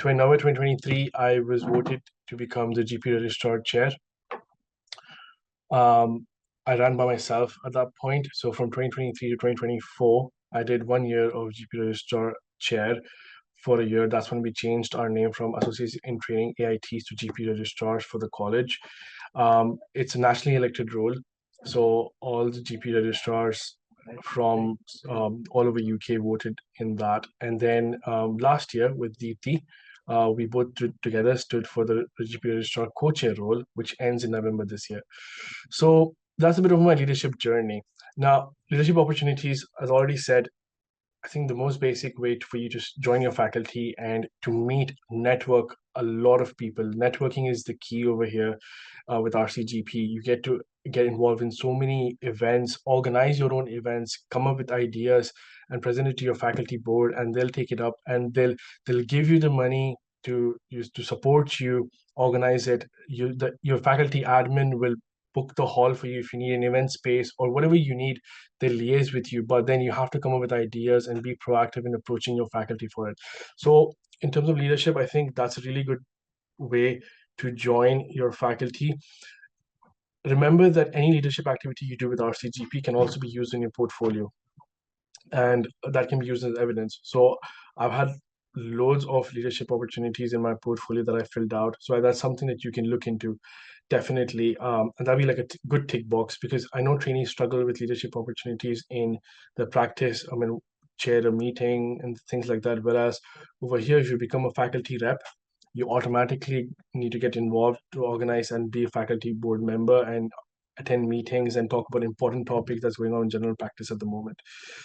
In November 2023, I was voted to become the GP Registrar Chair. I ran by myself at that point. So from 2023 to 2024, I did 1 year of GP Registrar Chair for a year. That's when we changed our name from Associates in Training AITs to GP Registrars for the college. It's a nationally elected role. So all the GP Registrars from all over UK voted in that. And then last year with Deepthi, we both together stood for the GP Registrar co-chair role, which ends in November this year. So that's a bit of my leadership journey. Now, leadership opportunities, as already said, I think the most basic way for you to join your faculty and to network a lot of people. Networking is the key over here with RCGP. You get to get involved in so many events, organize your own events, come up with ideas and present it to your faculty board, and they'll take it up and they'll give you the money to support you, organize it. Your faculty admin will book the hall for you if you need an event space or whatever you need. They liaise with you, but then you have to come up with ideas and be proactive in approaching your faculty for it. So in terms of leadership, I think that's a really good way to join your faculty. Remember that any leadership activity you do with RCGP can also be used in your portfolio, and that can be used as evidence. So I've had loads of leadership opportunities in my portfolio that I filled out. So that's something that you can look into. Definitely. And that'd be like a good tick box, because I know trainees struggle with leadership opportunities in the practice. Chair a meeting and things like that. Whereas over here, if you become a faculty rep, you automatically need to get involved to organize and be a faculty board member and attend meetings and talk about important topics that's going on in general practice at the moment.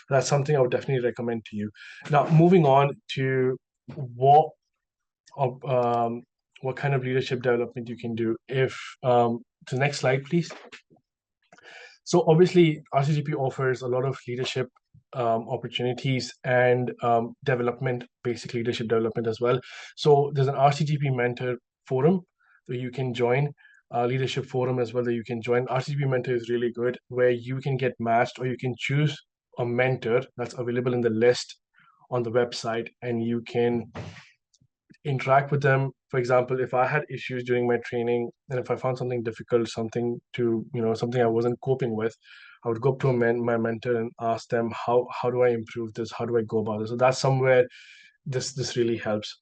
That's something I would definitely recommend to you. Now, moving on to what kind of leadership development you can do. If the next slide, please. So obviously, RCGP offers a lot of leadership opportunities and development, basic leadership development as well. So there's an RCGP mentor forum that you can join, leadership forum as well that you can join. RCGP mentor is really good, where you can get matched or you can choose a mentor that's available in the list on the website, and you can interact with them. For example, if I had issues during my training and if I found something difficult, something I wasn't coping with, I would go up to my mentor and ask them, how do I improve this? How do I go about this? So that's somewhere this really helps.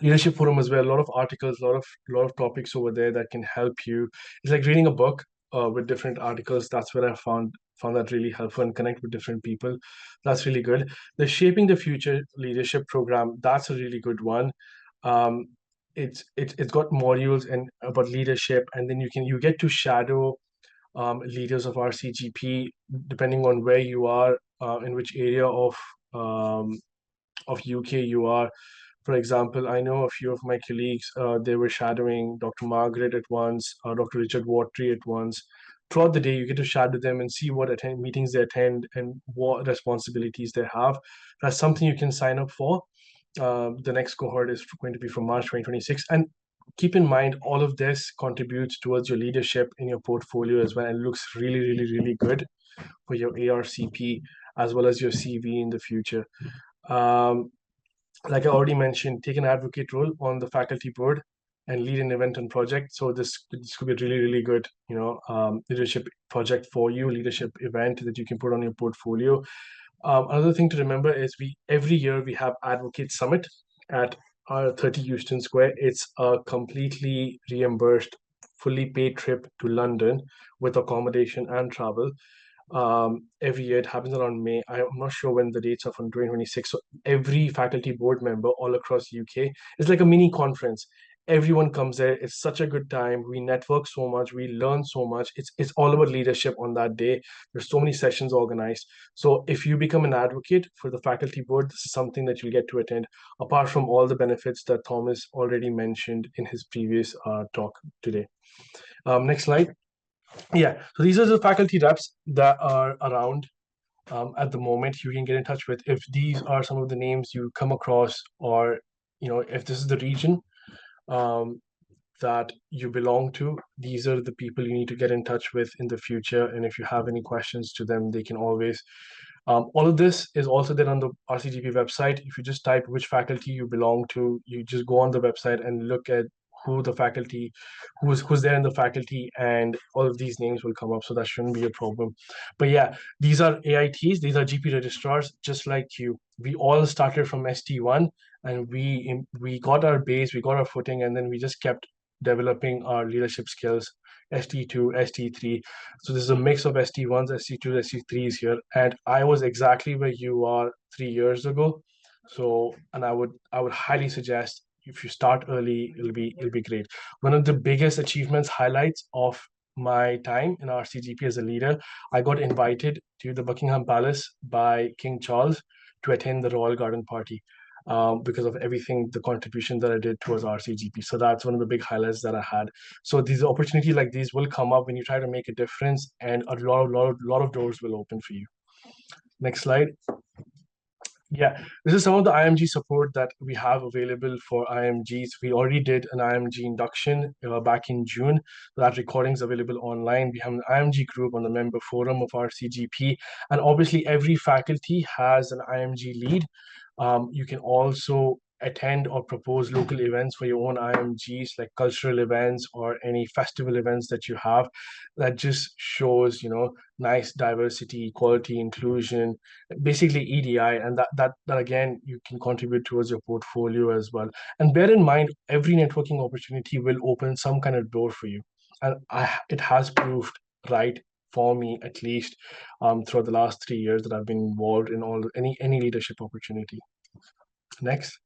Leadership forum as well, a lot of articles, a lot of topics over there that can help you. It's like reading a book with different articles. That's where I found that really helpful, and connect with different people. That's really good. The Shaping the Future leadership program, that's a really good one. It's got modules and about leadership, and then you get to shadow leaders of RCGP depending on where you are, in which area of UK you are. For example, I know a few of my colleagues, they were shadowing Dr. Margaret at once, Dr. Richard Watry at once. Throughout the day, you get to shadow them and see what meetings they attend and what responsibilities they have. That's something you can sign up for. The next cohort is going to be from March 2026. And keep in mind, all of this contributes towards your leadership in your portfolio as well, and looks really, really, really good for your ARCP as well as your CV in the future. Like I already mentioned, take an advocate role on the faculty board and lead an event and project. So this could be a really, really good, leadership project for you, leadership event that you can put on your portfolio. Another thing to remember is every year we have Advocate Summit at our 30 Euston Square. It's a completely reimbursed, fully paid trip to London with accommodation and travel. Every year it happens around May. I'm not sure when the dates are from 2026. So every faculty board member all across UK, it's like a mini conference. Everyone comes there. It's such a good time. We network so much. We learn so much. It's all about leadership on that day. There's so many sessions organized. So if you become an advocate for the faculty board, this is something that you'll get to attend, apart from all the benefits that Thomas already mentioned in his previous talk today. Next slide. Yeah, so these are the faculty reps that are around at the moment you can get in touch with. If these are some of the names you come across, or if this is the region that you belong to, these are the people you need to get in touch with in the future. And if you have any questions to them, they can always all of this is also there on the RCGP website. If you just type which faculty you belong to, you just go on the website and look at who the faculty, who's there in the faculty, and all of these names will come up. So that shouldn't be a problem. But yeah, these are AITs, these are GP registrars, just like you. We all started from ST1, and we got our base, we got our footing, and then we just kept developing our leadership skills. ST2, ST3. So this is a mix of ST1s, ST2s, ST3s here. And I was exactly where you are 3 years ago. So, and I would highly suggest, if you start early, it'll be great. One of the biggest achievements, highlights of my time in RCGP as a leader, I got invited to the Buckingham Palace by King Charles to attend the Royal Garden Party. Because of everything, the contribution that I did towards RCGP. So that's one of the big highlights that I had. So these opportunities like these will come up when you try to make a difference, and a lot of doors will open for you. Next slide. Yeah, this is some of the IMG support that we have available for IMGs. We already did an IMG induction back in June. That recording is available online. We have an IMG group on the member forum of RCGP. And obviously every faculty has an IMG lead. You can also attend or propose local events for your own IMGs, like cultural events or any festival events that you have. That just shows, nice diversity, equality, inclusion, basically EDI, and that again, you can contribute towards your portfolio as well. And bear in mind, every networking opportunity will open some kind of door for you. And it has proved right for me, at least throughout the last 3 years that I've been involved in any leadership opportunity. Next.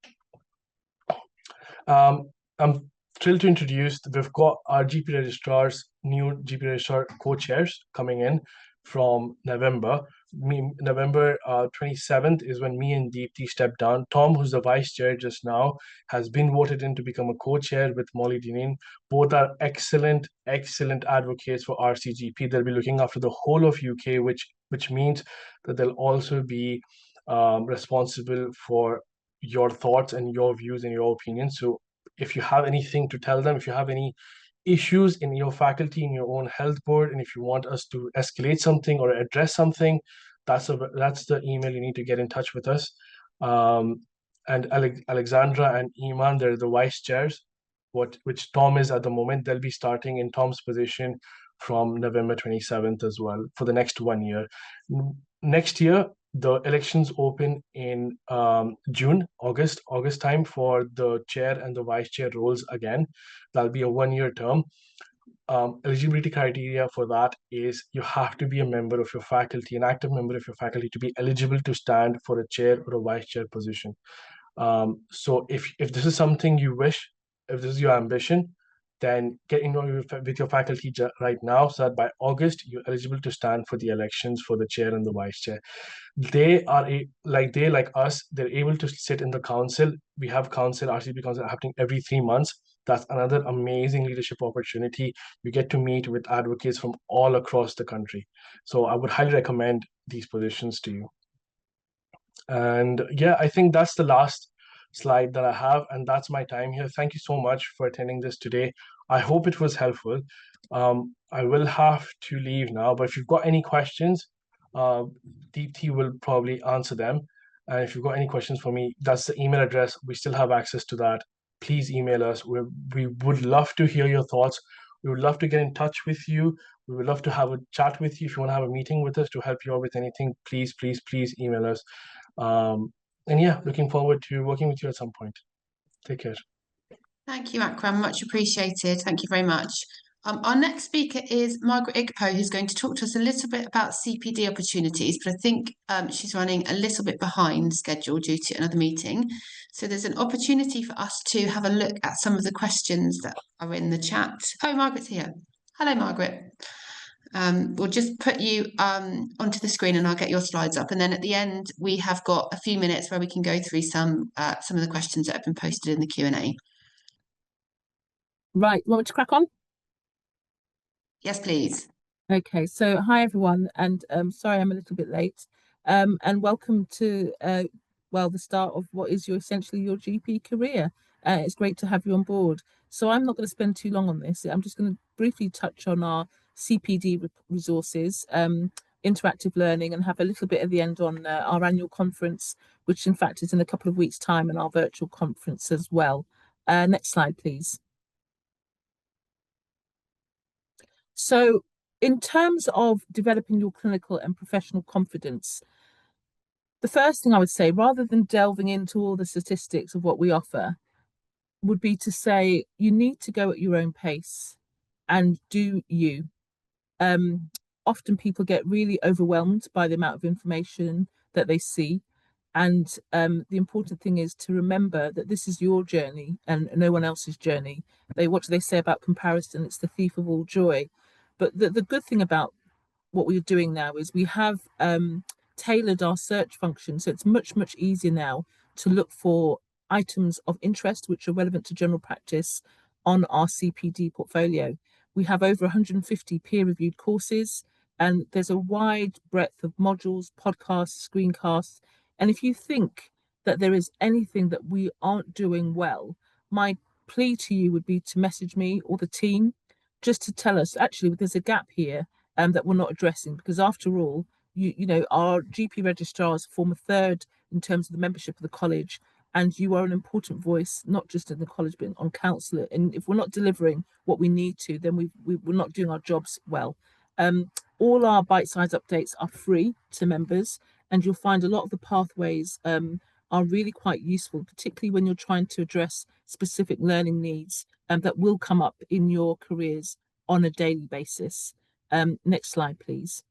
I'm thrilled to introduce, we've got our GP Registrars, new GP Registrar co-chairs coming in from November. November 27th is when me and Deepti step down. Tom, who's the vice chair just now, has been voted in to become a co-chair with Molly Dineen. Both are excellent advocates for RCGP. They'll be looking after the whole of UK, which means that they'll also be responsible for your thoughts and your views and your opinions. So if you have anything to tell them, if you have any issues in your faculty, in your own health board, and if you want us to escalate something or address something, that's the email you need to get in touch with us. And Alexandra and Iman, they're the vice chairs, which Tom is at the moment. They'll be starting in Tom's position from November 27th as well for the next 1 year. Next year, the elections open in August time for the chair and the vice chair roles again. That'll be a 1-year term. Eligibility criteria for that is you have to be a member of your faculty, an active member of your faculty, to be eligible to stand for a chair or a vice chair position. So if this is something you wish, if this is your ambition, then get in with your faculty right now, so that by August you're eligible to stand for the elections for the chair and the vice chair. They like us, they're able to sit in the council. We have RCP council happening every 3 months. That's another amazing leadership opportunity. You get to meet with advocates from all across the country. So I would highly recommend these positions to you. And yeah, I think that's the last slide that I have, and that's my time here. Thank you so much for attending this today. I hope it was helpful. I will have to leave now, but if you've got any questions, Deepti will probably answer them. And if you've got any questions for me, that's the email address. We still have access to that. Please email us. We would love to hear your thoughts. We would love to get in touch with you. We would love to have a chat with you. If you want to have a meeting with us to help you out with anything, please email us. And yeah, looking forward to working with you at some point. Take care. Thank you, Akram. Much appreciated. Thank you very much. Our next speaker is Margaret Igpo, who's going to talk to us a little bit about CPD opportunities, but I think she's running a little bit behind schedule due to another meeting. So there's an opportunity for us to have a look at some of the questions that are in the chat. Oh, Margaret's here. Hello, Margaret. We'll just put you onto the screen and I'll get your slides up. And then at the end, we have got a few minutes where we can go through some of the questions that have been posted in the Q&A. Right, you want me to crack on? Yes, please. Okay, so hi everyone, and sorry I'm a little bit late. And welcome to well, the start of what is essentially your GP career. It's great to have you on board. So I'm not going to spend too long on this. I'm just going to briefly touch on our CPD resources, interactive learning, and have a little bit at the end on our annual conference, which in fact is in a couple of weeks' time, and our virtual conference as well. Next slide, please. So in terms of developing your clinical and professional confidence, the first thing I would say, rather than delving into all the statistics of what we offer, would be to say you need to go at your own pace and do you. Often people get really overwhelmed by the amount of information that they see. And the important thing is to remember that this is your journey and no one else's journey. What do they say about comparison? It's the thief of all joy. But the good thing about what we're doing now is we have tailored our search function. So it's much easier now to look for items of interest which are relevant to general practice on our CPD portfolio. We have over 150 peer-reviewed courses, and there's a wide breadth of modules, podcasts, screencasts. And if you think that there is anything that we aren't doing well, my plea to you would be to message me or the team just to tell us, actually, there's a gap here that we're not addressing, because after all, you know, our GP registrars form a third in terms of the membership of the college, and you are an important voice, not just in the college, but on council. And if we're not delivering what we need to, then we're not doing our jobs well. All our bite-sized updates are free to members, and you'll find a lot of the pathways are really quite useful, particularly when you're trying to address specific learning needs that will come up in your careers on a daily basis. Next slide, please.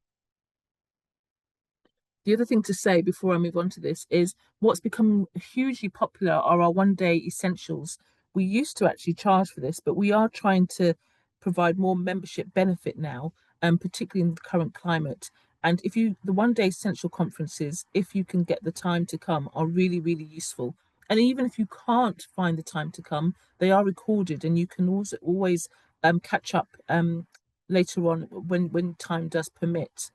The other thing to say before I move on to this is what's become hugely popular are our one-day essentials. We used to actually charge for this, but we are trying to provide more membership benefit now, particularly in the current climate. And the one-day essential conferences, if you can get the time to come, are really, really useful. And even if you can't find the time to come, they are recorded, and you can also always catch up later on when time does permit.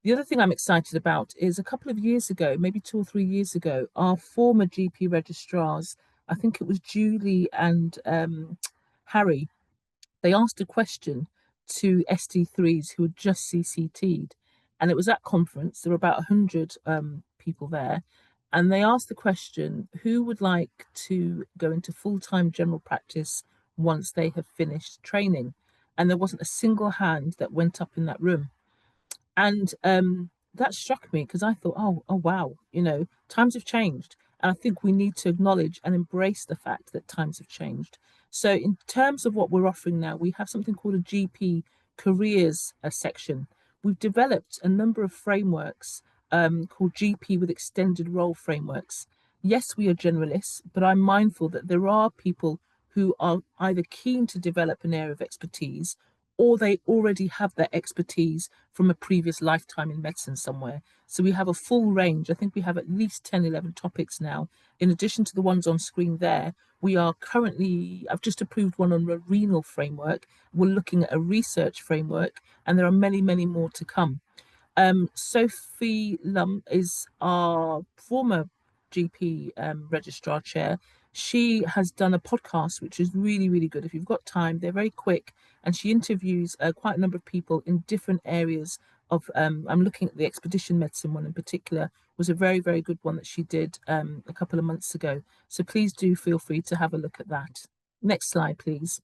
The other thing I'm excited about is a couple of years ago, maybe 2 or 3 years ago, our former GP registrars, I think it was Julie and Harry, they asked a question to ST3s who had just CCT'd. And it was at conference, there were about 100 people there. And they asked the question, who would like to go into full-time general practice once they have finished training? And there wasn't a single hand that went up in that room. And that struck me because I thought, oh wow, times have changed. And I think we need to acknowledge and embrace the fact that times have changed. So in terms of what we're offering now, we have something called a GP careers section. We've developed a number of frameworks called GP with extended role frameworks. Yes, we are generalists, but I'm mindful that there are people who are either keen to develop an area of expertise, or they already have that expertise from a previous lifetime in medicine somewhere. So we have a full range. I think we have at least 10, 11 topics now. In addition to the ones on screen there, we are currently, I've just approved one on a renal framework. We're looking at a research framework, and there are many, many more to come. Sophie Lum is our former GP registrar chair. She has done a podcast, which is really, really good. If you've got time, they're very quick. And she interviews quite a number of people in different areas of, I'm looking at the expedition medicine one in particular, was a very, very good one that she did a couple of months ago. So please do feel free to have a look at that. Next slide, please.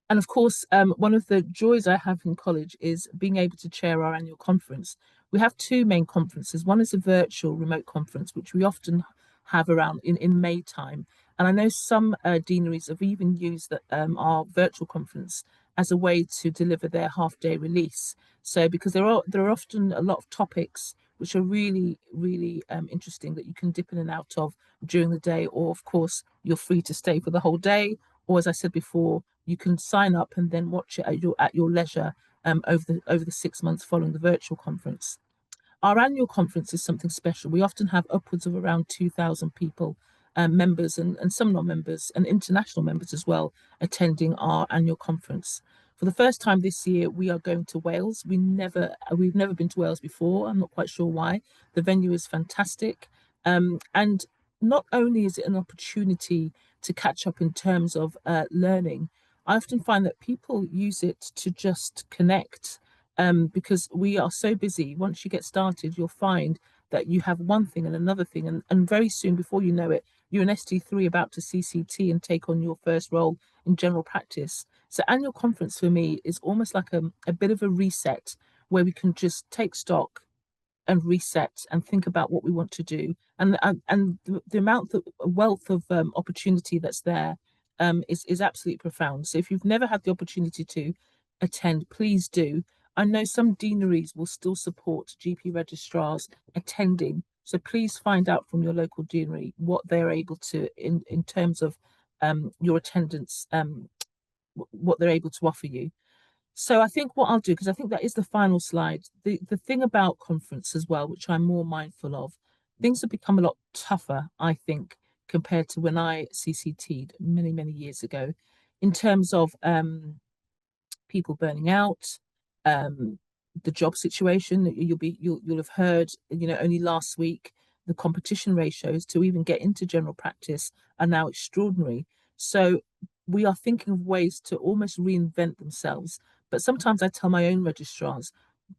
And of course, one of the joys I have in college is being able to chair our annual conference. We have 2 main conferences. One is a virtual remote conference, which we often have around in May time. And I know some deaneries have even used our virtual conference as a way to deliver their half-day release. So because there are often a lot of topics which are really, really interesting that you can dip in and out of during the day, or of course, you're free to stay for the whole day. Or as I said before, you can sign up and then watch it at your leisure over the 6 months following the virtual conference. Our annual conference is something special. We often have upwards of around 2,000 people, members and some non-members and international members as well, attending our annual conference. For the first time this year, we are going to Wales. We've never been to Wales before. I'm not quite sure why. The venue is fantastic. And not only is it an opportunity to catch up in terms of learning, I often find that people use it to just connect, because we are so busy. Once you get started, you'll find that you have one thing and another thing, and very soon, before you know it, you're an ST3 about to CCT and take on your first role in general practice. So annual conference for me is almost like a bit of a reset, where we can just take stock and reset and think about what we want to do, and the amount of wealth of opportunity that's there is absolutely profound. So if you've never had the opportunity to attend, please do. I know some deaneries will still support GP registrars attending, so please find out from your local deanery what they're able to in terms of your attendance, what they're able to offer you. So I think what I'll do, because I think that is the final slide, the thing about conference as well, which I'm more mindful of, things have become a lot tougher, I think, compared to when I CCT'd many, many years ago, in terms of people burning out, the job situation. You'll have heard, only last week, the competition ratios to even get into general practice are now extraordinary. So we are thinking of ways to almost reinvent themselves. But sometimes I tell my own registrars,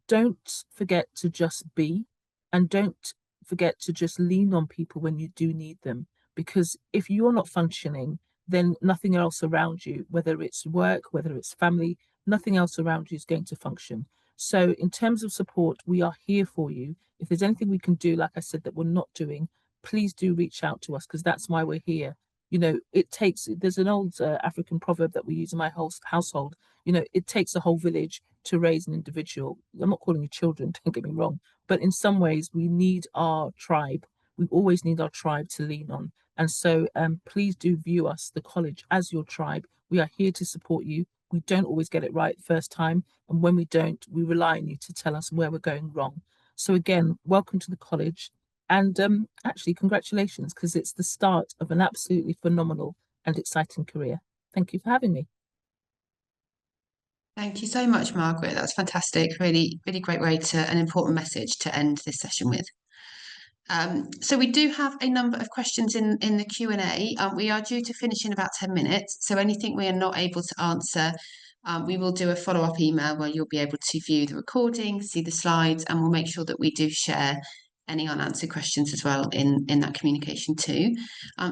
don't forget to just be, and don't forget to just lean on people when you do need them. Because if you're not functioning, then nothing else around you, whether it's work, whether it's family, nothing else around you is going to function. So in terms of support, we are here for you. If there's anything we can do, like I said, that we're not doing, please do reach out to us, because that's why we're here. There's an old African proverb that we use in my household. It takes a whole village to raise an individual. I'm not calling you children, don't get me wrong, but in some ways we need our tribe. We always need our tribe to lean on. And so please do view us, the college, as your tribe. We are here to support you. We don't always get it right the first time. And when we don't, we rely on you to tell us where we're going wrong. So again, welcome to the college. And actually, congratulations, because it's the start of an absolutely phenomenal and exciting career. Thank you for having me. Thank you so much, Margaret. That's fantastic. Really, really great way an important message to end this session with. So we do have a number of questions in the Q&A. We are due to finish in about 10 minutes. So anything we are not able to answer, we will do a follow-up email where you'll be able to view the recording, see the slides, and we'll make sure that we do share any unanswered questions as well in that communication too.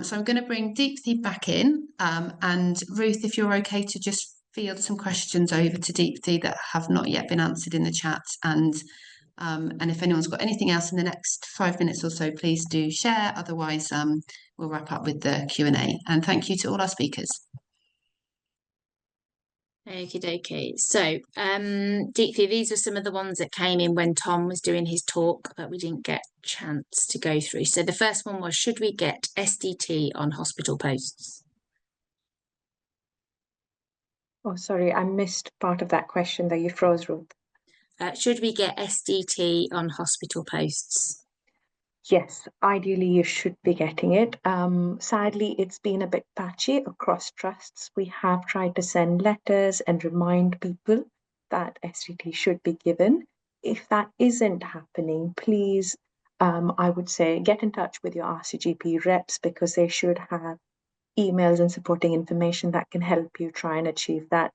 So I'm going to bring Deepthi back in, and Ruth, if you're okay to just field some questions over to Deepthi that have not yet been answered in the chat, and if anyone's got anything else in the next 5 minutes or so, please do share. Otherwise, we'll wrap up with the Q&A. And thank you to all our speakers. Okie dokie. So, Deepthi, these were some of the ones that came in when Tom was doing his talk that we didn't get a chance to go through. So the first one was, should we get SDT on hospital posts? Oh, sorry, I missed part of that question that you froze, Ruth. Should we get SDT on hospital posts? Yes, ideally you should be getting it. Sadly, it's been a bit patchy across trusts. We have tried to send letters and remind people that SDT should be given. If that isn't happening, please, I would say get in touch with your RCGP reps, because they should have emails and supporting information that can help you try and achieve that.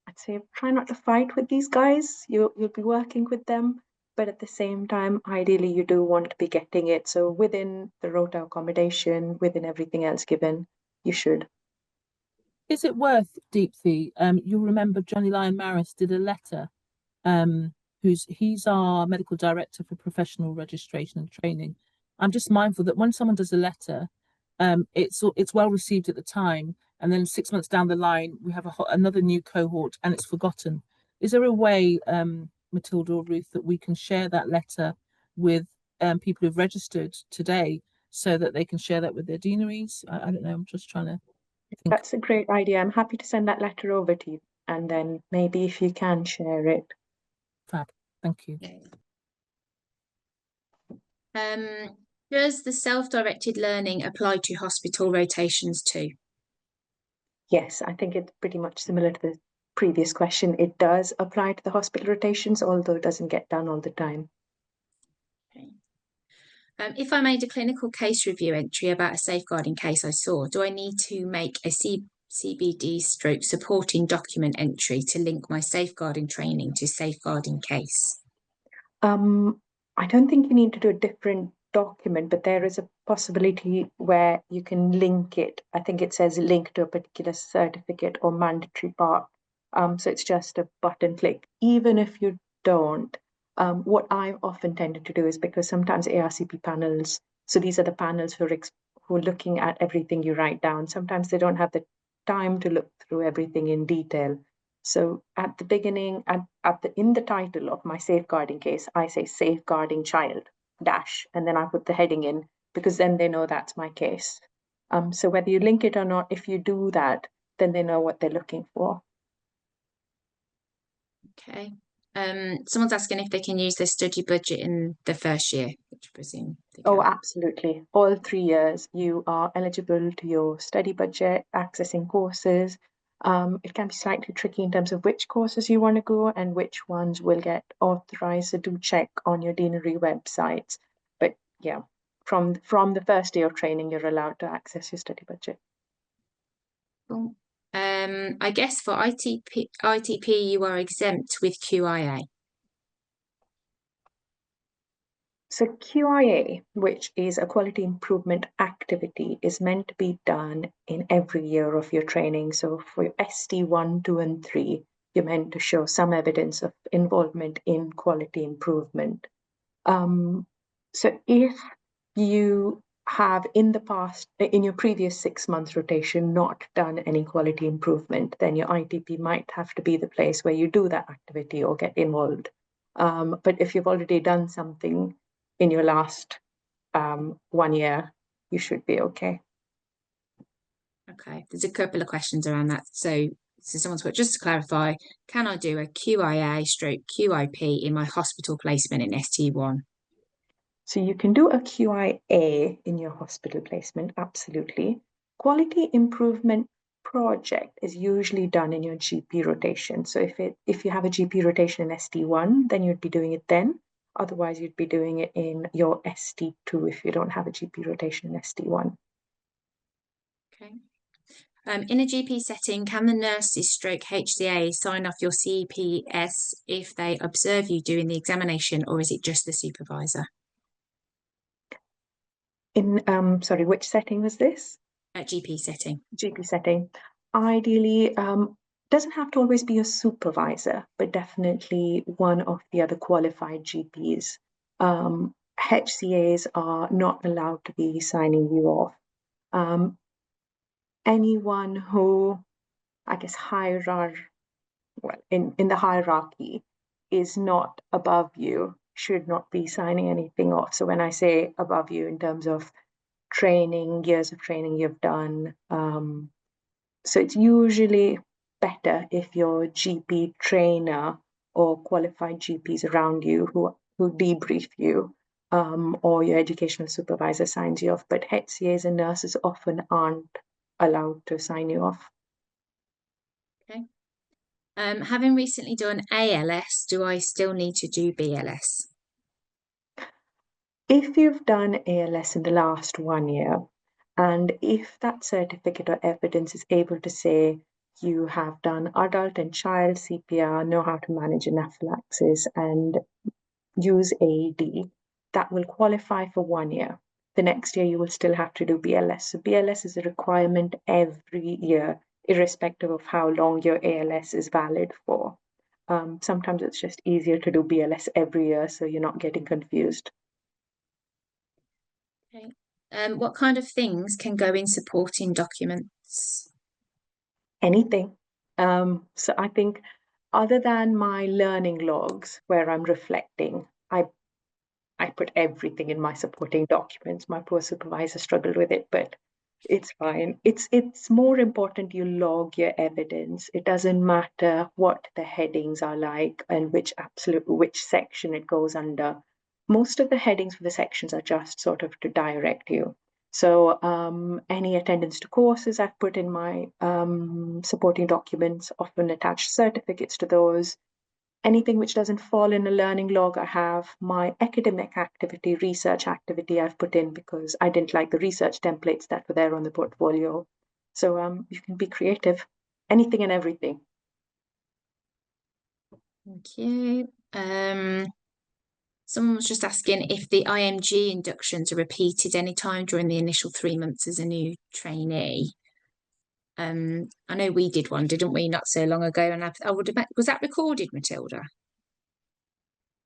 I'd say try not to fight with these guys. You'll be working with them, but at the same time, ideally you do want to be getting it. So within the rota accommodation, within everything else given, you should. Is it worth, Deepthi? You'll remember Johnny Lyon Maris did a letter. He's our medical director for professional registration and training. I'm just mindful that when someone does a letter, it's well received at the time, and then 6 months down the line we have another new cohort and it's forgotten. Is there a way, Matilda or Ruth, that we can share that letter with people who've registered today so that they can share that with their deaneries? I don't know, I'm just trying to think. That's a great idea. I'm happy to send that letter over to you, and then maybe if you can share it. Fab, thank you. Does the self-directed learning apply to hospital rotations too? Yes, I think it's pretty much similar to the previous question. It does apply to the hospital rotations, although it doesn't get done all the time. Okay. If I made a clinical case review entry about a safeguarding case I saw, do I need to make a CBD stroke supporting document entry to link my safeguarding training to safeguarding case? I don't think you need to do a different document, but there is a possibility where you can link it. I think it says link to a particular certificate or mandatory part. So it's just a button click. Even if you don't, what I've often tended to do is, because sometimes ARCP panels, so these are the panels who are looking at everything you write down. Sometimes they don't have the time to look through everything in detail. So at the beginning, in the title of my safeguarding case, I say safeguarding child dash, and then I put the heading in, because then they know that's my case. So whether you link it or not, if you do that, then they know what they're looking for. Okay. Someone's asking if they can use their study budget in the first year, which I presume they can. Oh, absolutely. All 3 years, you are eligible to your study budget, accessing courses. It can be slightly tricky in terms of which courses you want to go and which ones will get authorized. So do check on your deanery websites. But yeah, from the first day of training, you're allowed to access your study budget. Cool. I guess for ITP, you are exempt with QIA. So QIA, which is a quality improvement activity, is meant to be done in every year of your training. So for your ST1, 2, and 3, you're meant to show some evidence of involvement in quality improvement. So if you have in the past, in your previous 6 months rotation, not done any quality improvement, then your ITP might have to be the place where you do that activity or get involved. But if you've already done something in your last 1 year, you should be okay. Okay, there's a couple of questions around that. So So someone's put, just to clarify, can I do a QIA/QIP in my hospital placement in ST1? So you can do a QIA in your hospital placement, absolutely. Quality improvement project is usually done in your GP rotation. So if you have a GP rotation in ST1, then you'd be doing it then. Otherwise, you'd be doing it in your ST2 if you don't have a GP rotation in ST1. Okay. In a GP setting, can the nurses/HCA sign off your CPS if they observe you doing the examination, or is it just the supervisor? In sorry, which setting was this? At GP setting. GP setting. Ideally, doesn't have to always be a supervisor, but definitely one of the other qualified GPs. HCAs are not allowed to be signing you off. Anyone who, I guess, in the hierarchy is not above you should not be signing anything off. So when I say above you in terms of training, years of training you've done, so it's usually better if your GP trainer or qualified GPs around you who debrief you, or your educational supervisor signs you off. But HCAs and nurses often aren't allowed to sign you off. Okay. Having recently done ALS, do I still need to do BLS? If you've done ALS in the last 1 year, and if that certificate or evidence is able to say you have done adult and child CPR, know how to manage anaphylaxis, and use AED, that will qualify for 1 year. The next year, you will still have to do BLS. So BLS is a requirement every year, irrespective of how long your ALS is valid for. Sometimes it's just easier to do BLS every year, so you're not getting confused. Okay. What kind of things can go in supporting documents? Anything. So I think other than my learning logs where I'm reflecting, I put everything in my supporting documents. My poor supervisor struggled with it, but it's fine. It's more important you log your evidence. It doesn't matter what the headings are like and which section it goes under. Most of the headings for the sections are just sort of to direct you. So any attendance to courses I've put in my supporting documents, often attached certificates to those. Anything which doesn't fall in a learning log, I have my academic activity, research activity I've put in because I didn't like the research templates that were there on the portfolio. So you can be creative, anything and everything. Thank you. Someone was just asking if the IMG inductions are repeated any time during the initial 3 months as a new trainee. I know we did one, didn't we, not so long ago? And I would have, was that recorded, Matilda?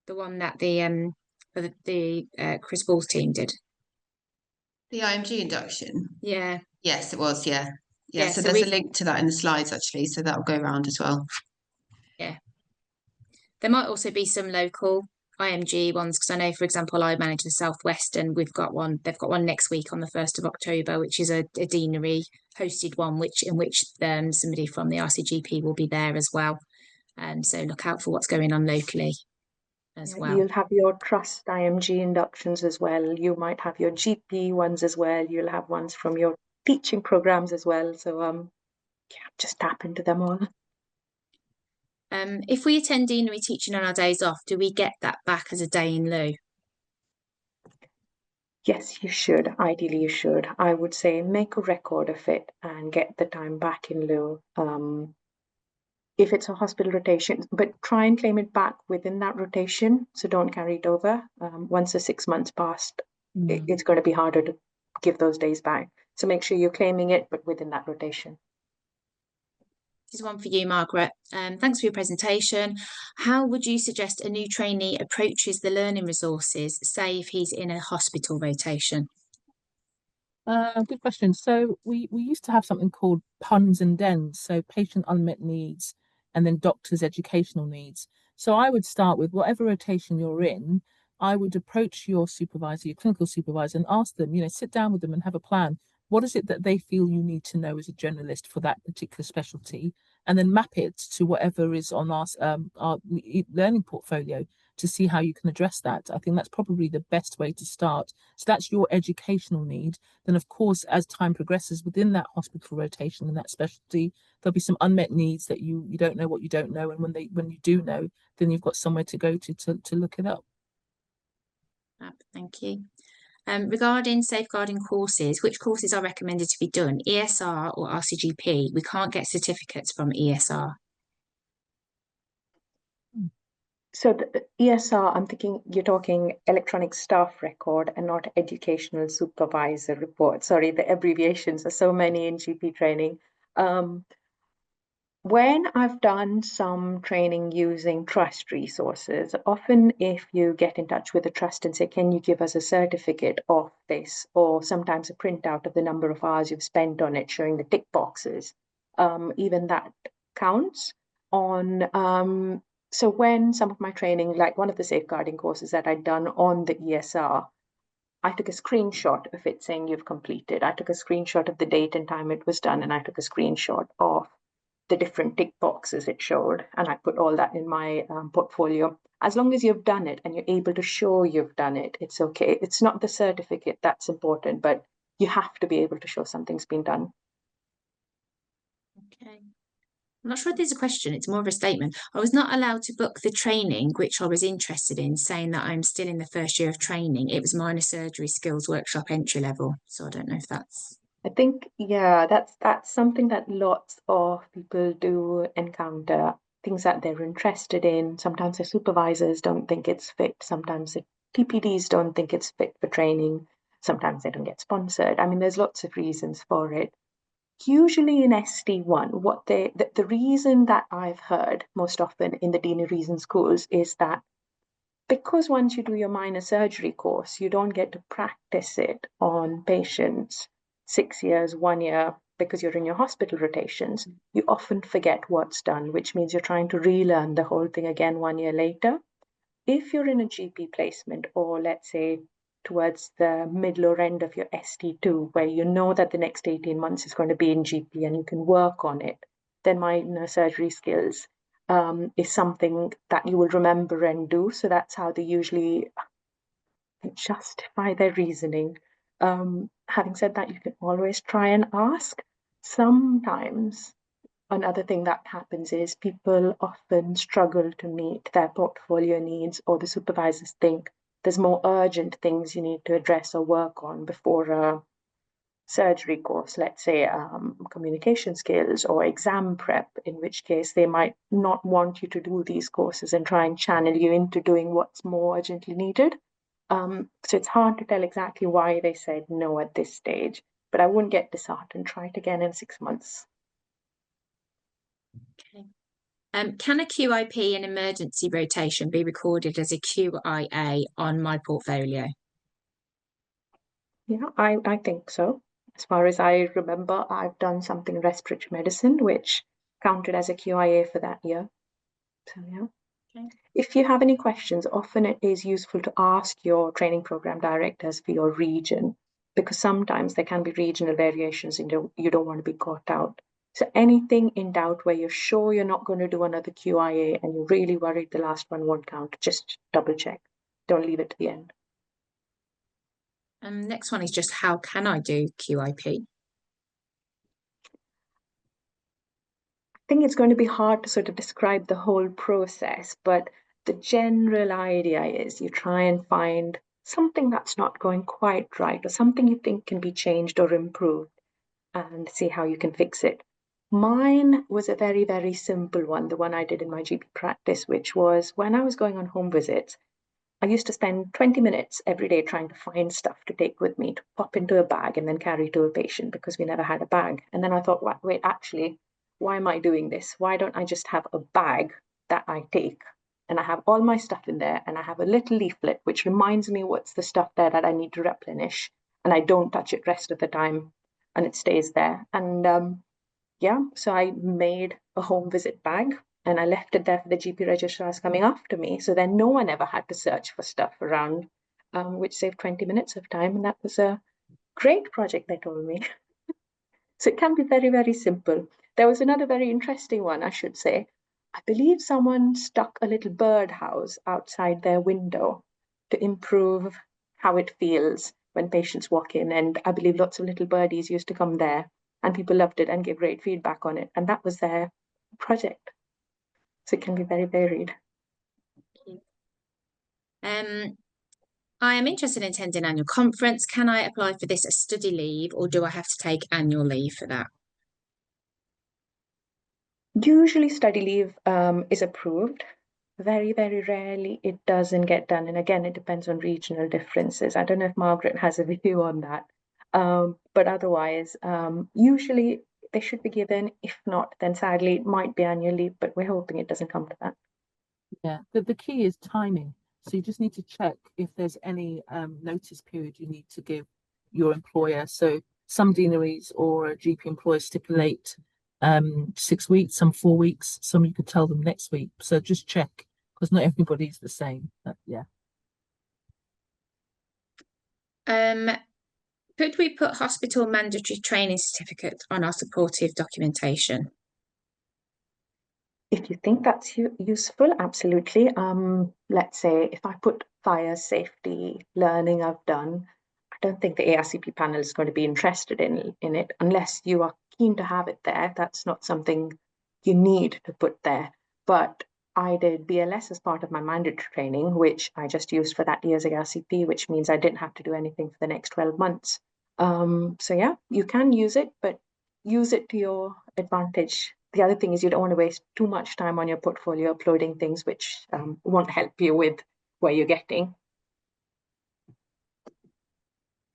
The one that the Chris Ball's team did. The IMG induction. Yeah. Yes, it was. Yeah. Yeah, So so there's a link to that in the slides actually, so that'll go around as well. Yeah. There might also be some local IMG ones because I know, for example, I manage the Southwest and we've got one. They've got one next week on the 1st of October, which is a deanery hosted one, in which somebody from the RCGP will be there as well. So look out for what's going on locally as well. You'll have your trust IMG inductions as well. You might have your GP ones as well. You'll have ones from your teaching programs as well. So yeah, just tap into them all. If we attend deanery teaching on our days off, do we get that back as a day in lieu? Yes, you should. Ideally, you should. I would say make a record of it and get the time back in lieu. If it's a hospital rotation, but try and claim it back within that rotation. So don't carry it over. Once the 6 months passed, it's going to be harder to give those days back. So make sure you're claiming it, but within that rotation. This is one for you, Margaret. Thanks for your presentation. How would you suggest a new trainee approaches the learning resources, say if he's in a hospital rotation? Good question. So we used to have something called puns and dens, so patient unmet needs and then doctor's educational needs. So I would start with whatever rotation you're in, I would approach your supervisor, your clinical supervisor, and ask them, sit down with them and have a plan. What is it that they feel you need to know as a generalist for that particular specialty? and then map it to whatever is on our learning portfolio to see how you can address that. I think that's probably the best way to start. So that's your educational need. Then, of course, as time progresses within that hospital rotation and that specialty, there'll be some unmet needs that you don't know what you don't know, and when you do know, then you've got somewhere to go to look it up. Thank you. Regarding safeguarding courses, which courses are recommended to be done, ESR or RCGP? We can't get certificates from ESR. So the ESR, I'm thinking you're talking electronic staff record and not educational supervisor report. Sorry, the abbreviations are so many in GP training. When I've done some training using trust resources, often if you get in touch with the trust and say, can you give us a certificate of this, or sometimes a printout of the number of hours you've spent on it showing the tick boxes, even that counts on. So when some of my training, like one of the safeguarding courses that I'd done on the ESR, I took a screenshot of it saying you've completed. I took a screenshot of the date and time it was done, and I took a screenshot of the different tick boxes it showed, and I put all that in my portfolio. As long as you've done it and you're able to show you've done it, it's okay. It's not the certificate that's important, but you have to be able to show something's been done. Okay. I'm not sure if there's a question, it's more of a statement. I was not allowed to book the training, which I was interested in, saying that I'm still in the first year of training. It was minor surgery skills workshop entry level. So I don't know if that's... I think, yeah, that's something that lots of people do encounter, things that they're interested in. Sometimes their supervisors don't think it's fit. Sometimes the TPDs don't think it's fit for training. Sometimes they don't get sponsored. I mean, there's lots of reasons for it. Usually in ST1, what the reason that I've heard most often in the Dean of Reason schools is that because once you do your minor surgery course, you don't get to practice it on patients 6 years, 1 year, because you're in your hospital rotations, you often forget what's done, which means you're trying to relearn the whole thing again 1 year later. If you're in a GP placement, or let's say towards the middle or end of your ST2, where you know that the next 18 months is going to be in GP and you can work on it, then minor surgery skills is something that you will remember and do. So that's how they usually justify their reasoning. Having said that, you can always try and ask. Sometimes another thing that happens is people often struggle to meet their portfolio needs, or the supervisors think there's more urgent things you need to address or work on before a surgery course, let's say communication skills or exam prep, in which case they might not want you to do these courses and try and channel you into doing what's more urgently needed. So it's hard to tell exactly why they said no at this stage, but I wouldn't get disheartened. Try it again in 6 months. Okay. Can a QIP and emergency rotation be recorded as a QIA on my portfolio? Yeah, I think so. As far as I remember, I've done something in respiratory medicine, which counted as a QIA for that year. So yeah. Okay. If you have any questions, often it is useful to ask your training program directors for your region, because sometimes there can be regional variations and you don't want to be caught out. So anything in doubt where you're sure you're not going to do another QIA and you're really worried the last one won't count, just double check. Don't leave it to the end. Next one is just how can I do QIP? I think it's going to be hard to sort of describe the whole process, but the general idea is you try and find something that's not going quite right, or something you think can be changed or improved, and see how you can fix it. Mine was a very, very simple one, the one I did in my GP practice, which was when I was going on home visits, I used to spend 20 minutes every day trying to find stuff to take with me, to pop into a bag and then carry to a patient, because we never had a bag. And then I thought, wait, actually, why am I doing this? Why don't I just have a bag that I take, and I have all my stuff in there, and I have a little leaflet which reminds me what's the stuff there that I need to replenish, and I don't touch it rest of the time, and it stays there. And yeah, so I made a home visit bag, and I left it there for the GP registrars coming after me. So then no one ever had to search for stuff around, which saved 20 minutes of time. And that was a great project, they told me. So it can be very, very simple. There was another very interesting one, I should say. I believe someone stuck a little birdhouse outside their window to improve how it feels when patients walk in. And I believe lots of little birdies used to come there, and people loved it and gave great feedback on it. And that was their project. So it can be very varied. I am interested in attending annual conference. Can I apply for this as study leave, or do I have to take annual leave for that? Usually study leave is approved. Very, very rarely it doesn't get done. And again, it depends on regional differences. I don't know if Margaret has a view on that. But otherwise, usually they should be given. If not, then sadly it might be annual leave, but we're hoping it doesn't come to that. Yeah, the key is timing. So you just need to check if there's any notice period you need to give your employer. So some deaneries or GP employers stipulate 6 weeks, some 4 weeks, some you could tell them next week. So just check, because not everybody's the same. But yeah. Could we put hospital mandatory training certificate on our supportive documentation? If you think that's useful, absolutely. Let's say if I put fire safety learning I've done, I don't think the ARCP panel is going to be interested in it unless you are keen to have it there. That's not something you need to put there. But I did BLS as part of my mandatory training, which I just used for that year's ARCP, which means I didn't have to do anything for the next 12 months. So yeah, you can use it, but use it to your advantage. The other thing is you don't want to waste too much time on your portfolio uploading things which won't help you with where you're getting.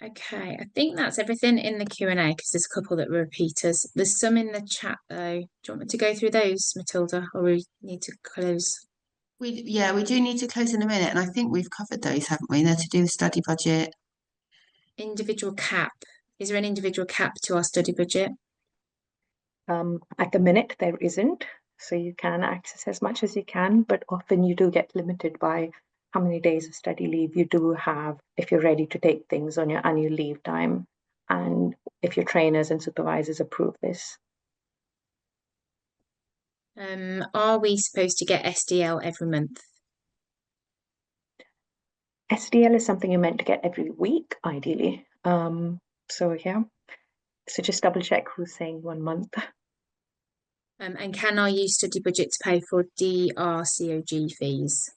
Okay, I think that's everything in the Q&A because there's a couple that were repeaters. There's some in the chat though. Do you want me to go through those, Matilda, or we need to close? We do need to close in a minute, and I think we've covered those, haven't we? They're to do with study budget. Individual cap. Is there an individual cap to our study budget? At the minute, there isn't. So you can access as much as you can, but often you do get limited by how many days of study leave you do have if you're ready to take things on your annual leave time, and if your trainers and supervisors approve this. Are we supposed to get SDL every month? SDL is something you're meant to get every week, ideally. So yeah, so just double check who's saying 1 month. And can I use study budget to pay for DRCOG fees?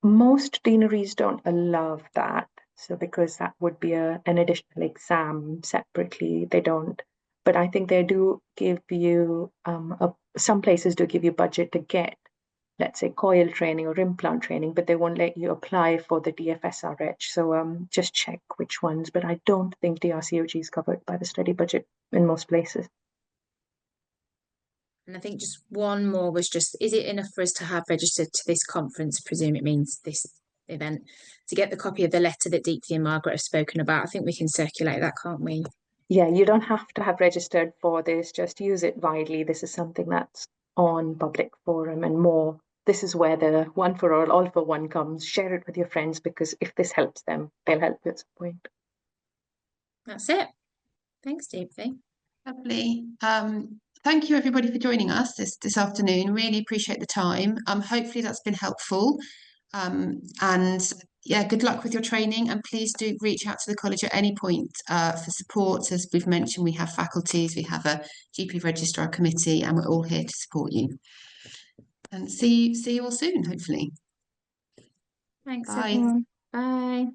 Most deaneries don't allow that. So because that would be an additional exam separately, they don't. But I think they do give you, some places do give you budget to get, let's say, coil training or implant training, but they won't let you apply for the DFSRH. So just check which ones. But I don't think DRCOG is covered by the study budget in most places. And I think just one more was just, is it enough for us to have registered to this conference? I presume it means this event, to get the copy of the letter that Deepthi and Margaret have spoken about. I think we can circulate that, can't we? Yeah, you don't have to have registered for this, just use it widely. This is something that's on public forum and more. This is where the one for all for one comes. Share it with your friends, because if this helps them, they'll help you at some point. That's it. Thanks, Deepthi. Lovely. Thank you everybody for joining us this afternoon. Really appreciate the time. Hopefully that's been helpful. And yeah, good luck with your training, and please do reach out to the college at any point for support. As we've mentioned, we have faculties, we have a GP Registrar committee, and we're all here to support you. And see you all soon, hopefully. Thanks, Bye. everyone. Bye.